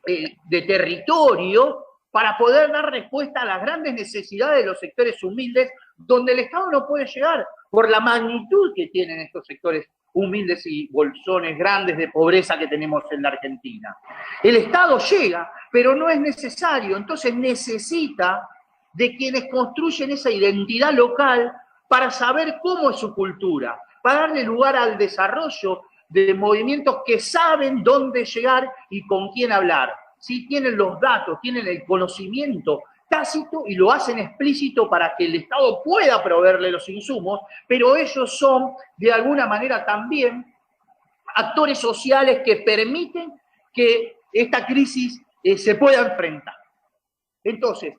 de territorio, para poder dar respuesta a las grandes necesidades de los sectores humildes, donde el Estado no puede llegar por la magnitud que tienen estos sectores humildes y bolsones grandes de pobreza que tenemos en la Argentina. El Estado llega, pero no es necesario, entonces necesita de quienes construyen esa identidad local para saber cómo es su cultura, para darle lugar al desarrollo de movimientos que saben dónde llegar y con quién hablar. ¿Sí? Tienen los datos, tienen el conocimiento tácito y lo hacen explícito para que el Estado pueda proveerle los insumos, pero ellos son, de alguna manera, también actores sociales que permiten que esta crisis se pueda enfrentar. Entonces,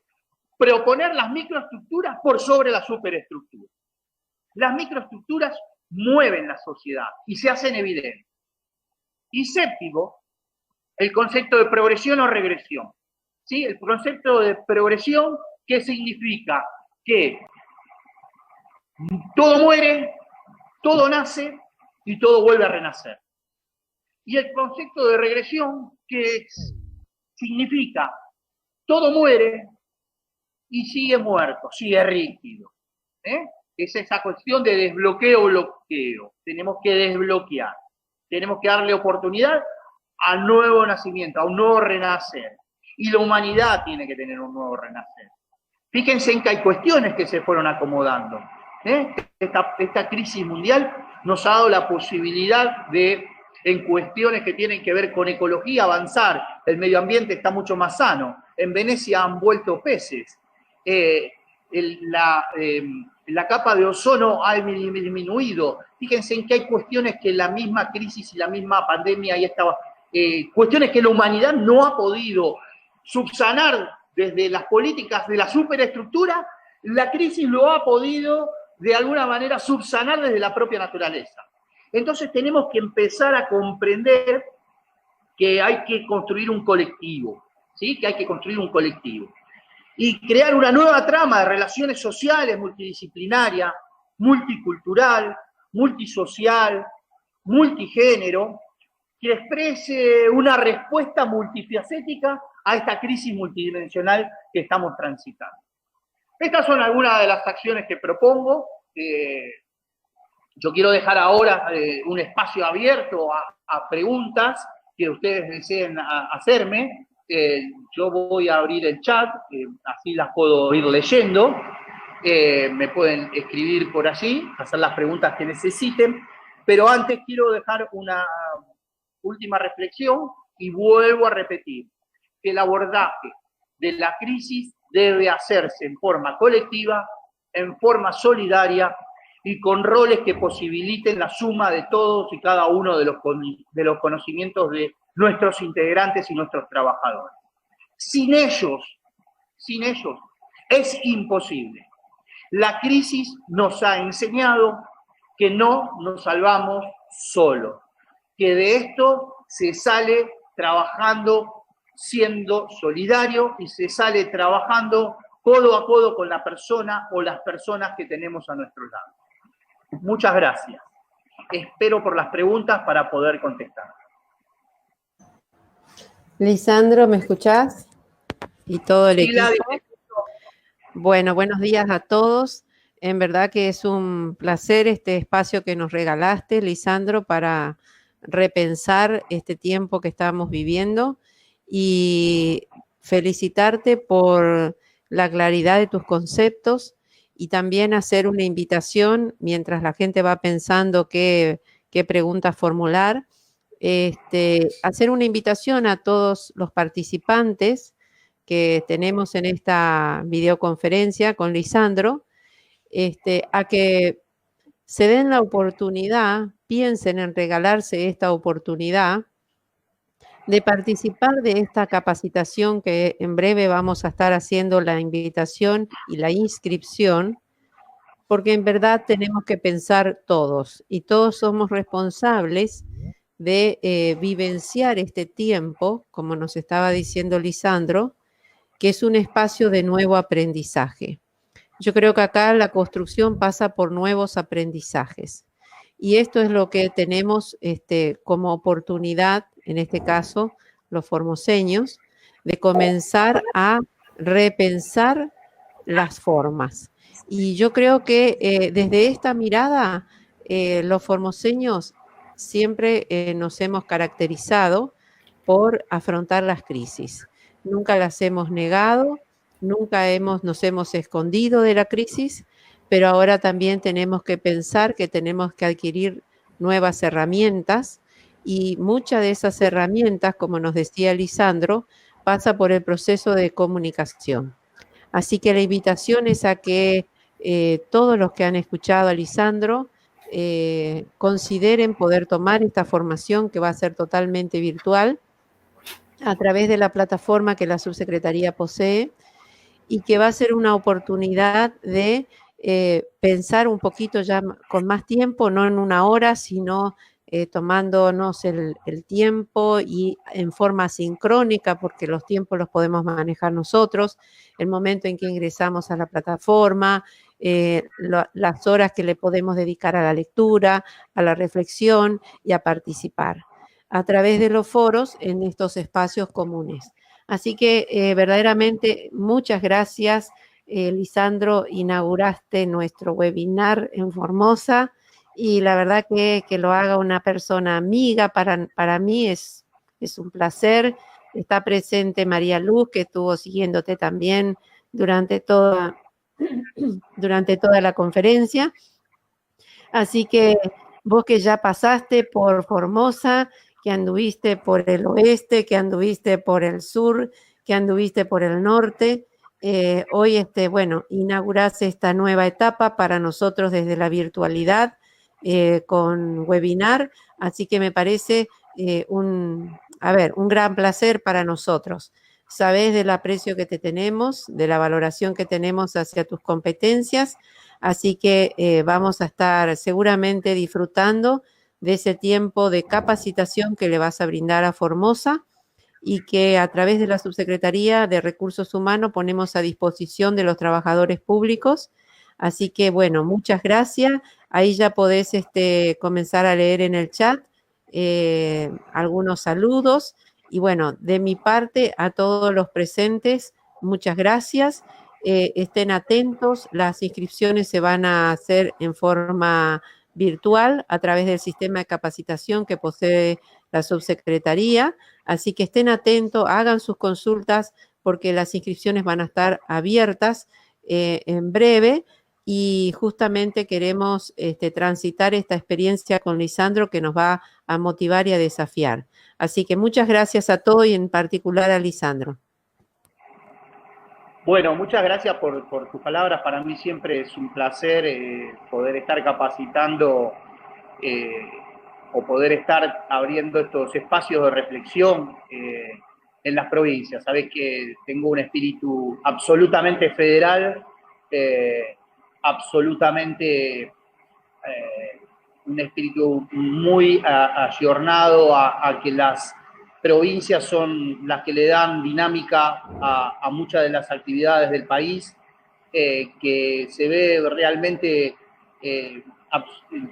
proponer las microestructuras por sobre la superestructura. Las microestructuras mueven la sociedad y se hacen evidentes. Y séptimo, el concepto de progresión o regresión. ¿Sí? El concepto de progresión, ¿qué significa? Que todo muere, todo nace y todo vuelve a renacer. Y el concepto de regresión, que significa todo muere y sigue muerto, sigue rígido. Es esa cuestión de desbloqueo-bloqueo. Tenemos que desbloquear. Tenemos que darle oportunidad al nuevo nacimiento, a un nuevo renacer. Y la humanidad tiene que tener un nuevo renacer. Fíjense en que hay cuestiones que se fueron acomodando. Esta crisis mundial nos ha dado la posibilidad de, en cuestiones que tienen que ver con ecología, avanzar. El medio ambiente está mucho más sano. En Venecia han vuelto peces. La capa de ozono ha disminuido. Fíjense en que hay cuestiones que la misma crisis y la misma pandemia y esta cuestiones que la humanidad no ha podido subsanar desde las políticas de la superestructura, la crisis lo ha podido de alguna manera subsanar desde la propia naturaleza. Entonces tenemos que empezar a comprender que hay que construir un colectivo, ¿sí? Que hay que construir un colectivo. Y crear una nueva trama de relaciones sociales multidisciplinaria, multicultural, multisocial, multigénero, que exprese una respuesta multifacética a esta crisis multidimensional que estamos transitando. Estas son algunas de las acciones que propongo. Yo quiero dejar ahora un espacio abierto a preguntas que ustedes deseen hacerme. Yo voy a abrir el chat, así las puedo ir leyendo. Me pueden escribir por allí, hacer las preguntas que necesiten, pero antes quiero dejar una última reflexión y vuelvo a repetir que el abordaje de la crisis debe hacerse en forma colectiva, en forma solidaria y con roles que posibiliten la suma de todos y cada uno de los conocimientos de nuestros integrantes y nuestros trabajadores. Sin ellos, Es imposible. La crisis nos ha enseñado que no nos salvamos solos, que de esto se sale trabajando siendo solidario y se sale trabajando codo a codo con la persona o las personas que tenemos a nuestro lado. Muchas gracias. Espero por las preguntas para poder contestar. Lisandro, ¿me escuchás? Y todo el equipo. Bueno, buenos días a todos. En verdad que es un placer este espacio que nos regalaste, Lisandro, para repensar este tiempo que estamos viviendo y felicitarte por la claridad de tus conceptos y también hacer una invitación mientras la gente va pensando qué preguntas formular. Hacer una invitación a todos los participantes que tenemos en esta videoconferencia con Lisandro, a que se den la oportunidad, piensen en regalarse esta oportunidad de participar de esta capacitación que en breve vamos a estar haciendo la invitación y la inscripción, porque en verdad tenemos que pensar todos y todos somos responsables de vivenciar este tiempo, como nos estaba diciendo Lisandro, que es un espacio de nuevo aprendizaje. Yo creo que acá la construcción pasa por nuevos aprendizajes. Y esto es lo que tenemos como oportunidad, en este caso, los formoseños, de comenzar a repensar las formas. Y yo creo que desde esta mirada, los formoseños siempre nos hemos caracterizado por afrontar las crisis. Nunca las hemos negado, nunca nos hemos escondido de la crisis, pero ahora también tenemos que pensar que tenemos que adquirir nuevas herramientas y muchas de esas herramientas, como nos decía Lisandro, pasa por el proceso de comunicación. Así que la invitación es a que todos los que han escuchado a Lisandro consideren poder tomar esta formación que va a ser totalmente virtual a través de la plataforma que la subsecretaría posee y que va a ser una oportunidad de pensar un poquito ya con más tiempo, no en una hora, sino tomándonos el tiempo y en forma sincrónica, porque los tiempos los podemos manejar nosotros, el momento en que ingresamos a la plataforma, las horas que le podemos dedicar a la lectura, a la reflexión y a participar a través de los foros en estos espacios comunes. Así que verdaderamente muchas gracias, Lisandro, inauguraste nuestro webinar en Formosa y la verdad que lo haga una persona amiga para mí es un placer. Está presente María Luz, que estuvo siguiéndote también durante toda la conferencia. Así que vos que ya pasaste por Formosa, que anduviste por el oeste, que anduviste por el sur, que anduviste por el norte, hoy, inaugurás esta nueva etapa para nosotros desde la virtualidad con webinar, así que me parece un gran placer para nosotros. Sabés del aprecio que te tenemos, de la valoración que tenemos hacia tus competencias, así que vamos a estar seguramente disfrutando de ese tiempo de capacitación que le vas a brindar a Formosa y que a través de la Subsecretaría de Recursos Humanos ponemos a disposición de los trabajadores públicos. Así que, bueno, muchas gracias. Ahí ya podés comenzar a leer en el chat algunos saludos. Y bueno, de mi parte, a todos los presentes, muchas gracias. Estén atentos, las inscripciones se van a hacer en forma virtual a través del sistema de capacitación que posee la subsecretaría, así que estén atentos, hagan sus consultas porque las inscripciones van a estar abiertas en breve y justamente queremos transitar esta experiencia con Lisandro que nos va a motivar y a desafiar. Así que muchas gracias a todos y en particular a Lisandro. Bueno, muchas gracias por tus palabras. Para mí siempre es un placer poder estar capacitando o poder estar abriendo estos espacios de reflexión en las provincias. Sabés que tengo un espíritu absolutamente federal, absolutamente un espíritu muy ayornado a que las provincias son las que le dan dinámica a muchas de las actividades del país, que se ve realmente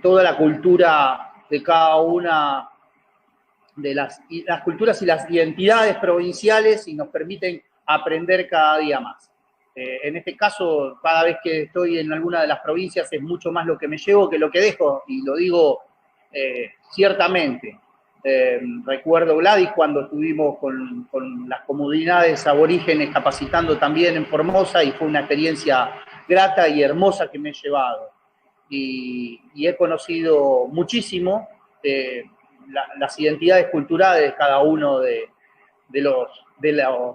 toda la cultura de cada una de las culturas y las identidades provinciales y nos permiten aprender cada día más. En este caso, cada vez que estoy en alguna de las provincias es mucho más lo que me llevo que lo que dejo, y lo digo ciertamente. Recuerdo, Gladys, cuando estuvimos con las comunidades aborígenes capacitando también en Formosa, y fue una experiencia grata y hermosa que me he llevado. Y he conocido muchísimo las identidades culturales de cada uno de los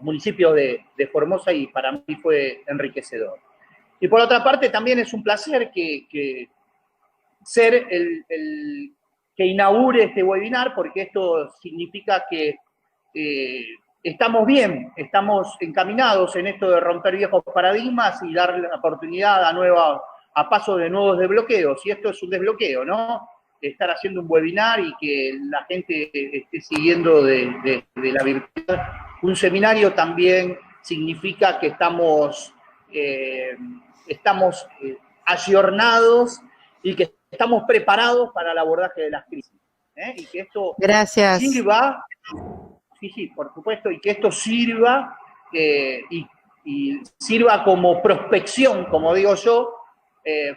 municipios de Formosa, y para mí fue enriquecedor. Y por otra parte, también es un placer que ser el que inaugure este webinar, porque esto significa que estamos bien, estamos encaminados en esto de romper viejos paradigmas y dar la oportunidad a paso de nuevos desbloqueos. Y esto es un desbloqueo, ¿no? Estar haciendo un webinar y que la gente esté siguiendo de la virtualidad. Un seminario también significa que estamos ayornados y que estamos preparados para el abordaje de las crisis. Y que esto Gracias. Sirva, sí, por supuesto, y que esto sirva y sirva como prospección, como digo yo,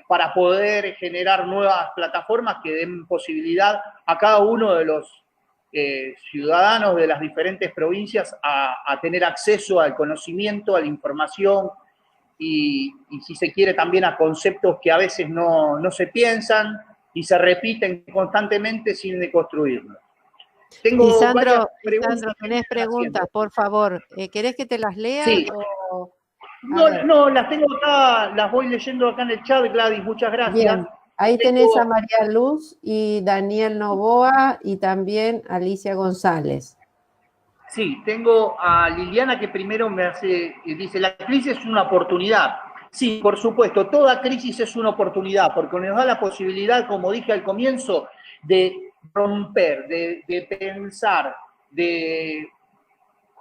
para poder generar nuevas plataformas que den posibilidad a cada uno de los ciudadanos de las diferentes provincias a tener acceso al conocimiento, a la información y si se quiere también a conceptos que a veces no se piensan y se repiten constantemente sin deconstruirlos. Tengo Lisandro, tenés preguntas, por favor. ¿Querés que te las lea? Sí. No, las tengo acá, las voy leyendo acá en el chat, Gladys, muchas gracias. Bien. Ahí tenés a María Luz y Daniel Novoa y también Alicia González. Sí, tengo a Liliana que primero dice, la crisis es una oportunidad. Sí, por supuesto, toda crisis es una oportunidad, porque nos da la posibilidad, como dije al comienzo, de romper, de pensar,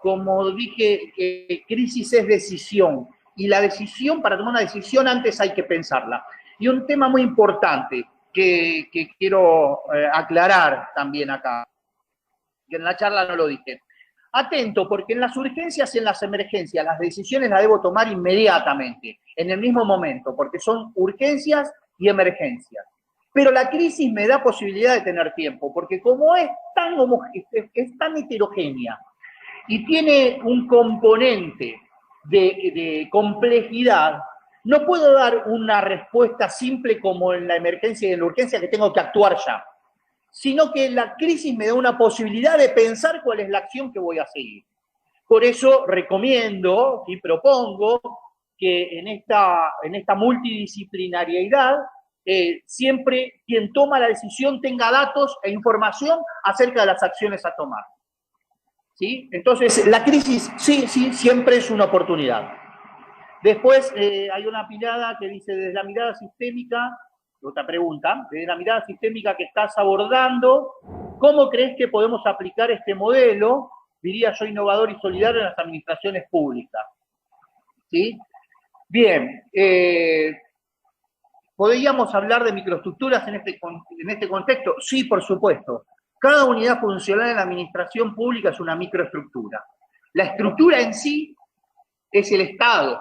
como dije, crisis es decisión, y la decisión, para tomar una decisión antes hay que pensarla. Y un tema muy importante que quiero aclarar también acá, que en la charla no lo dije. Atento, porque en las urgencias y en las emergencias las decisiones las debo tomar inmediatamente, en el mismo momento, porque son urgencias y emergencias. Pero la crisis me da posibilidad de tener tiempo, porque como es tan heterogénea y tiene un componente de complejidad, no puedo dar una respuesta simple como en la emergencia y en la urgencia que tengo que actuar ya, sino que la crisis me da una posibilidad de pensar cuál es la acción que voy a seguir. Por eso recomiendo y propongo que en esta multidisciplinariedad siempre quien toma la decisión tenga datos e información acerca de las acciones a tomar. ¿Sí? Entonces, la crisis sí, siempre es una oportunidad. Después hay una mirada que dice, desde la mirada sistémica, otra pregunta, desde la mirada sistémica que estás abordando, ¿cómo crees que podemos aplicar este modelo, diría yo, innovador y solidario en las administraciones públicas? ¿Sí? Bien, ¿podríamos hablar de microestructuras en este contexto? Sí, por supuesto. Cada unidad funcional en la administración pública es una microestructura. La estructura en sí es el Estado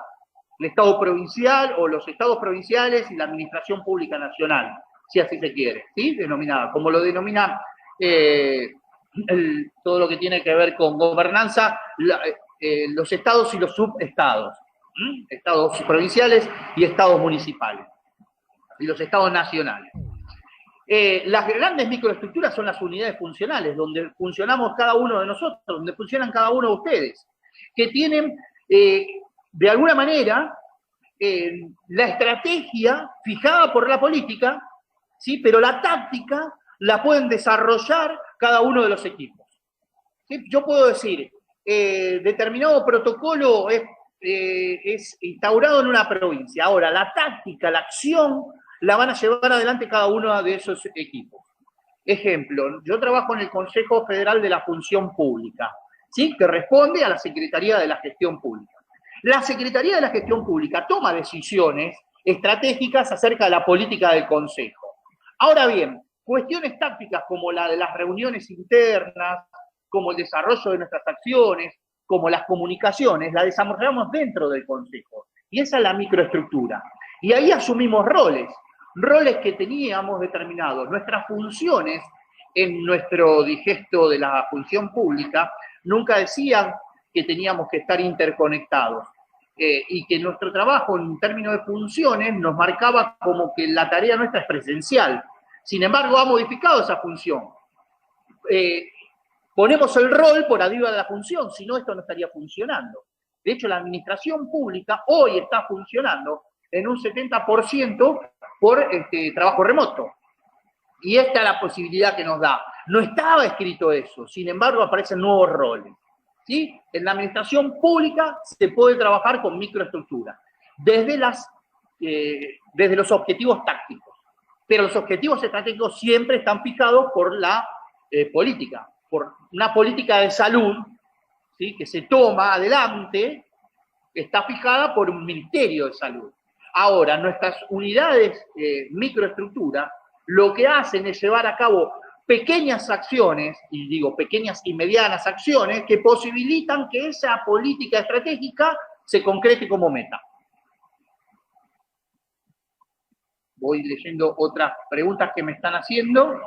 provincial o los estados provinciales y la administración pública nacional, si así se quiere, ¿sí? Denominada, como lo denomina todo lo que tiene que ver con gobernanza, los estados y los subestados, estados provinciales y estados municipales, y los estados nacionales. Las grandes microestructuras son las unidades funcionales, donde funcionamos cada uno de nosotros, donde funcionan cada uno de ustedes, que tienen, de alguna manera, la estrategia fijada por la política, ¿sí? Pero la táctica la pueden desarrollar cada uno de los equipos. ¿Sí? Yo puedo decir, determinado protocolo es instaurado en una provincia. Ahora, la táctica, la acción, la van a llevar adelante cada uno de esos equipos. Ejemplo, yo trabajo en el Consejo Federal de la Función Pública, ¿sí? Que responde a la Secretaría de la Gestión Pública. La Secretaría de la Gestión Pública toma decisiones estratégicas acerca de la política del Consejo. Ahora bien, cuestiones tácticas como la de las reuniones internas, como el desarrollo de nuestras acciones, como las comunicaciones, las desarrollamos dentro del Consejo. Y esa es la microestructura. Y ahí asumimos roles que teníamos determinados. Nuestras funciones en nuestro digesto de la función pública nunca decían que teníamos que estar interconectados y que nuestro trabajo en términos de funciones nos marcaba como que la tarea nuestra es presencial. Sin embargo, ha modificado esa función. Ponemos el rol por arriba de la función, si no esto no estaría funcionando. De hecho, la administración pública hoy está funcionando en un 70% por trabajo remoto. Y esta es la posibilidad que nos da. No estaba escrito eso, sin embargo aparecen nuevos roles. ¿Sí? En la administración pública se puede trabajar con microestructuras, desde los objetivos tácticos. Pero los objetivos estratégicos siempre están fijados por la política, por una política de salud, ¿sí? Que se toma adelante, está fijada por un ministerio de salud. Ahora, nuestras unidades microestructuras lo que hacen es llevar a cabo pequeñas acciones, y digo pequeñas y medianas acciones, que posibilitan que esa política estratégica se concrete como meta. Voy leyendo otras preguntas que me están haciendo.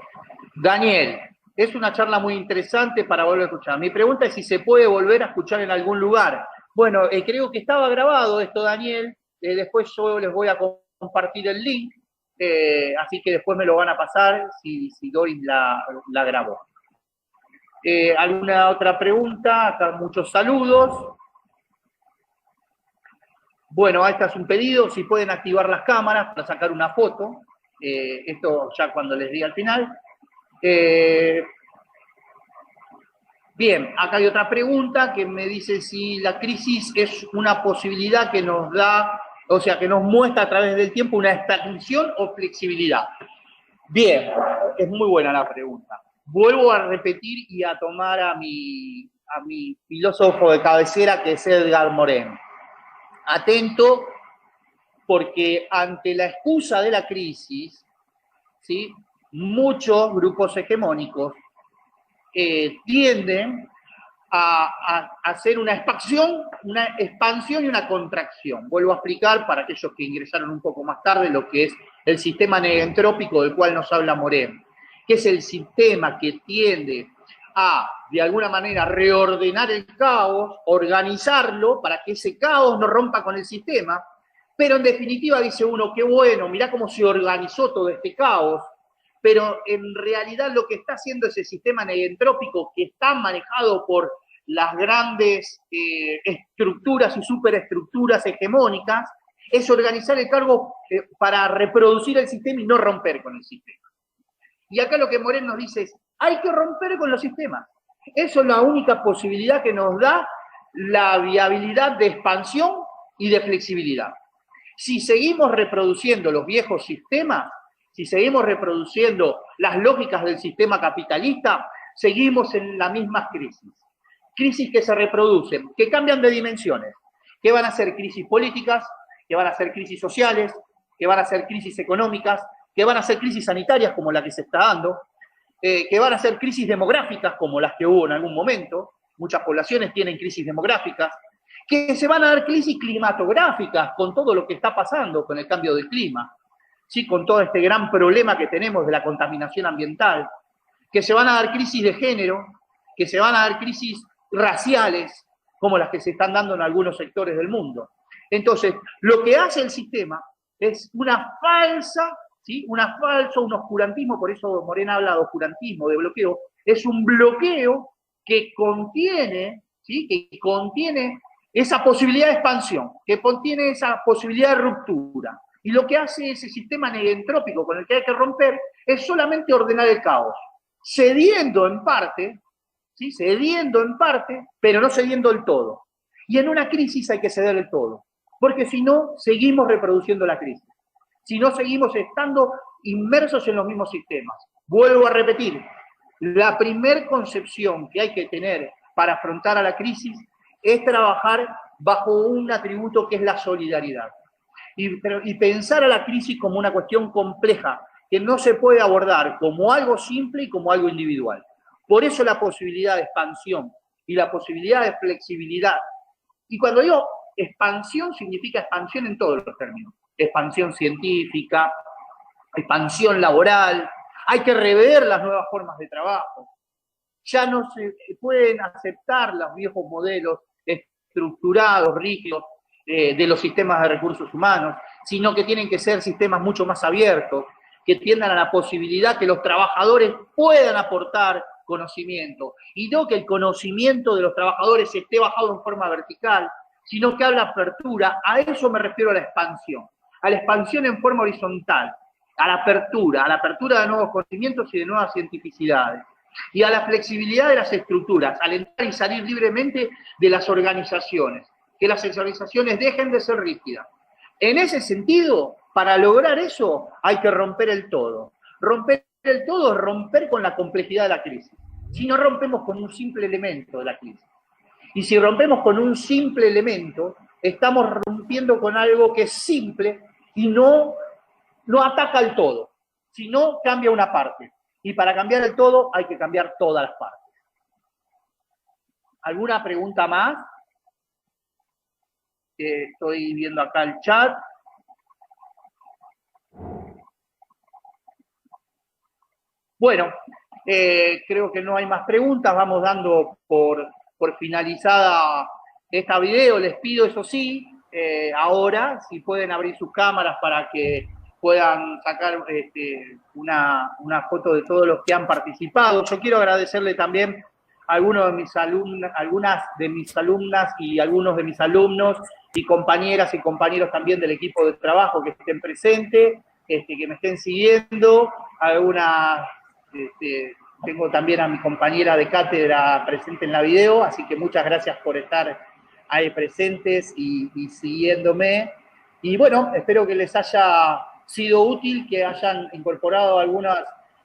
Daniel, es una charla muy interesante para volver a escuchar. Mi pregunta es si se puede volver a escuchar en algún lugar. Bueno, creo que estaba grabado esto, Daniel. Después yo les voy a compartir el link. Así que después me lo van a pasar si Doris la grabó. ¿Alguna otra pregunta? Acá muchos saludos. Bueno, este es un pedido, si pueden activar las cámaras para sacar una foto. Esto ya cuando les diga al final. Bien, acá hay otra pregunta que me dice si la crisis es una posibilidad que nos da, o sea, que nos muestra a través del tiempo una expansión o flexibilidad. Bien, es muy buena la pregunta. Vuelvo a repetir y a tomar a mi filósofo de cabecera, que es Edgar Morin. Atento, porque ante la excusa de la crisis, ¿sí? Muchos grupos hegemónicos tienden a hacer una expansión y una contracción. Vuelvo a explicar para aquellos que ingresaron un poco más tarde lo que es el sistema negentrópico del cual nos habla Morin, que es el sistema que tiende a, de alguna manera, reordenar el caos, organizarlo para que ese caos no rompa con el sistema, pero en definitiva dice uno, qué bueno, mirá cómo se organizó todo este caos, pero en realidad lo que está haciendo ese sistema negentrópico, que está manejado por las grandes estructuras y superestructuras hegemónicas, es organizar el cargo para reproducir el sistema y no romper con el sistema. Y acá lo que Morin nos dice es, hay que romper con los sistemas. Eso es la única posibilidad que nos da la viabilidad de expansión y de flexibilidad. Si seguimos reproduciendo los viejos sistemas, si seguimos reproduciendo las lógicas del sistema capitalista, seguimos en la misma crisis. Crisis que se reproducen, que cambian de dimensiones, que van a ser crisis políticas, que van a ser crisis sociales, que van a ser crisis económicas, que van a ser crisis sanitarias como la que se está dando, que van a ser crisis demográficas como las que hubo en algún momento, muchas poblaciones tienen crisis demográficas, que se van a dar crisis climatográficas con todo lo que está pasando con el cambio del clima, ¿sí? Con todo este gran problema que tenemos de la contaminación ambiental, que se van a dar crisis de género, que se van a dar crisis raciales, como las que se están dando en algunos sectores del mundo. Entonces, lo que hace el sistema es una falsa, ¿sí? Un oscurantismo, por eso Morin habla de oscurantismo, de bloqueo, es un bloqueo que contiene, ¿sí? Que contiene esa posibilidad de expansión, que contiene esa posibilidad de ruptura. Y lo que hace ese sistema negentrópico con el que hay que romper es solamente ordenar el caos, cediendo en parte, ¿sí? Cediendo en parte, pero no cediendo el todo. Y en una crisis hay que ceder el todo, porque si no, seguimos reproduciendo la crisis. Si no, seguimos estando inmersos en los mismos sistemas. Vuelvo a repetir, la primer concepción que hay que tener para afrontar a la crisis es trabajar bajo un atributo que es la solidaridad. Y pensar a la crisis como una cuestión compleja, que no se puede abordar como algo simple y como algo individual. Por eso la posibilidad de expansión y la posibilidad de flexibilidad. Y cuando digo expansión, significa expansión en todos los términos. Expansión científica, expansión laboral, hay que rever las nuevas formas de trabajo. Ya no se pueden aceptar los viejos modelos estructurados, rígidos, de los sistemas de recursos humanos, sino que tienen que ser sistemas mucho más abiertos, que tiendan a la posibilidad que los trabajadores puedan aportar conocimiento, y no que el conocimiento de los trabajadores esté bajado en forma vertical, sino que habla apertura. A eso me refiero a la expansión en forma horizontal, a la apertura de nuevos conocimientos y de nuevas cientificidades, y a la flexibilidad de las estructuras, al entrar y salir libremente de las organizaciones, que las organizaciones dejen de ser rígidas. En ese sentido, para lograr eso, hay que romper el todo. Romper el todo es romper con la complejidad de la crisis. Si no rompemos con un simple elemento de la crisis. Y si rompemos con un simple elemento, estamos rompiendo con algo que es simple y no ataca al todo, sino cambia una parte. Y para cambiar el todo hay que cambiar todas las partes. ¿Alguna pregunta más? Estoy viendo acá el chat. Bueno, creo que no hay más preguntas. Vamos dando por finalizada esta video. Les pido, eso sí, ahora, si pueden abrir sus cámaras para que puedan sacar una foto de todos los que han participado. Yo quiero agradecerle también a algunas de mis alumnas y algunos de mis alumnos y compañeras y compañeros también del equipo de trabajo que estén presentes, que me estén siguiendo. Tengo también a mi compañera de cátedra presente en la video, así que muchas gracias por estar ahí presentes y siguiéndome. Y bueno, espero que les haya sido útil, que hayan incorporado algunas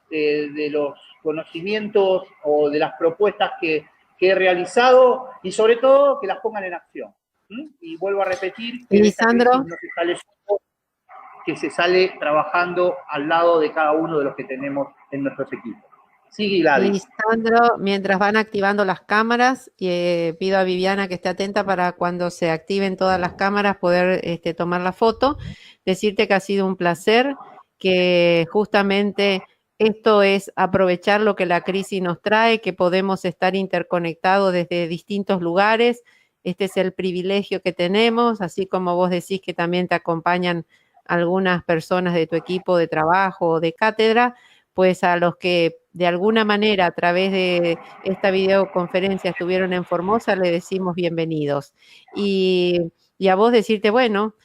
de los conocimientos o de las propuestas que he realizado, y sobre todo que las pongan en acción. Y vuelvo a repetir que Lisandro, que se sale trabajando al lado de cada uno de los que tenemos en nuestros equipos. Sigue, Gladys. Lisandro, mientras van activando las cámaras, pido a Viviana que esté atenta para cuando se activen todas las cámaras poder tomar la foto. Decirte que ha sido un placer, que justamente esto es aprovechar lo que la crisis nos trae, que podemos estar interconectados desde distintos lugares. Este es el privilegio que tenemos, así como vos decís que también te acompañan algunas personas de tu equipo de trabajo o de cátedra, pues a los que de alguna manera a través de esta videoconferencia estuvieron en Formosa, le decimos bienvenidos. Y a vos decirte, bueno,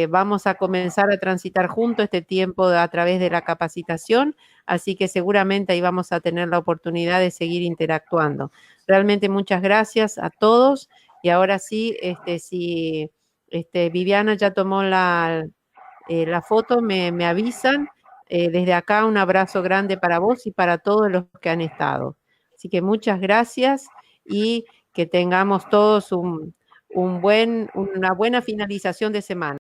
vamos a comenzar a transitar juntos este tiempo a través de la capacitación, así que seguramente ahí vamos a tener la oportunidad de seguir interactuando. Realmente muchas gracias a todos, y ahora sí, si Viviana ya tomó la foto, me avisan. Desde acá un abrazo grande para vos y para todos los que han estado. Así que muchas gracias y que tengamos todos una buena finalización de semana.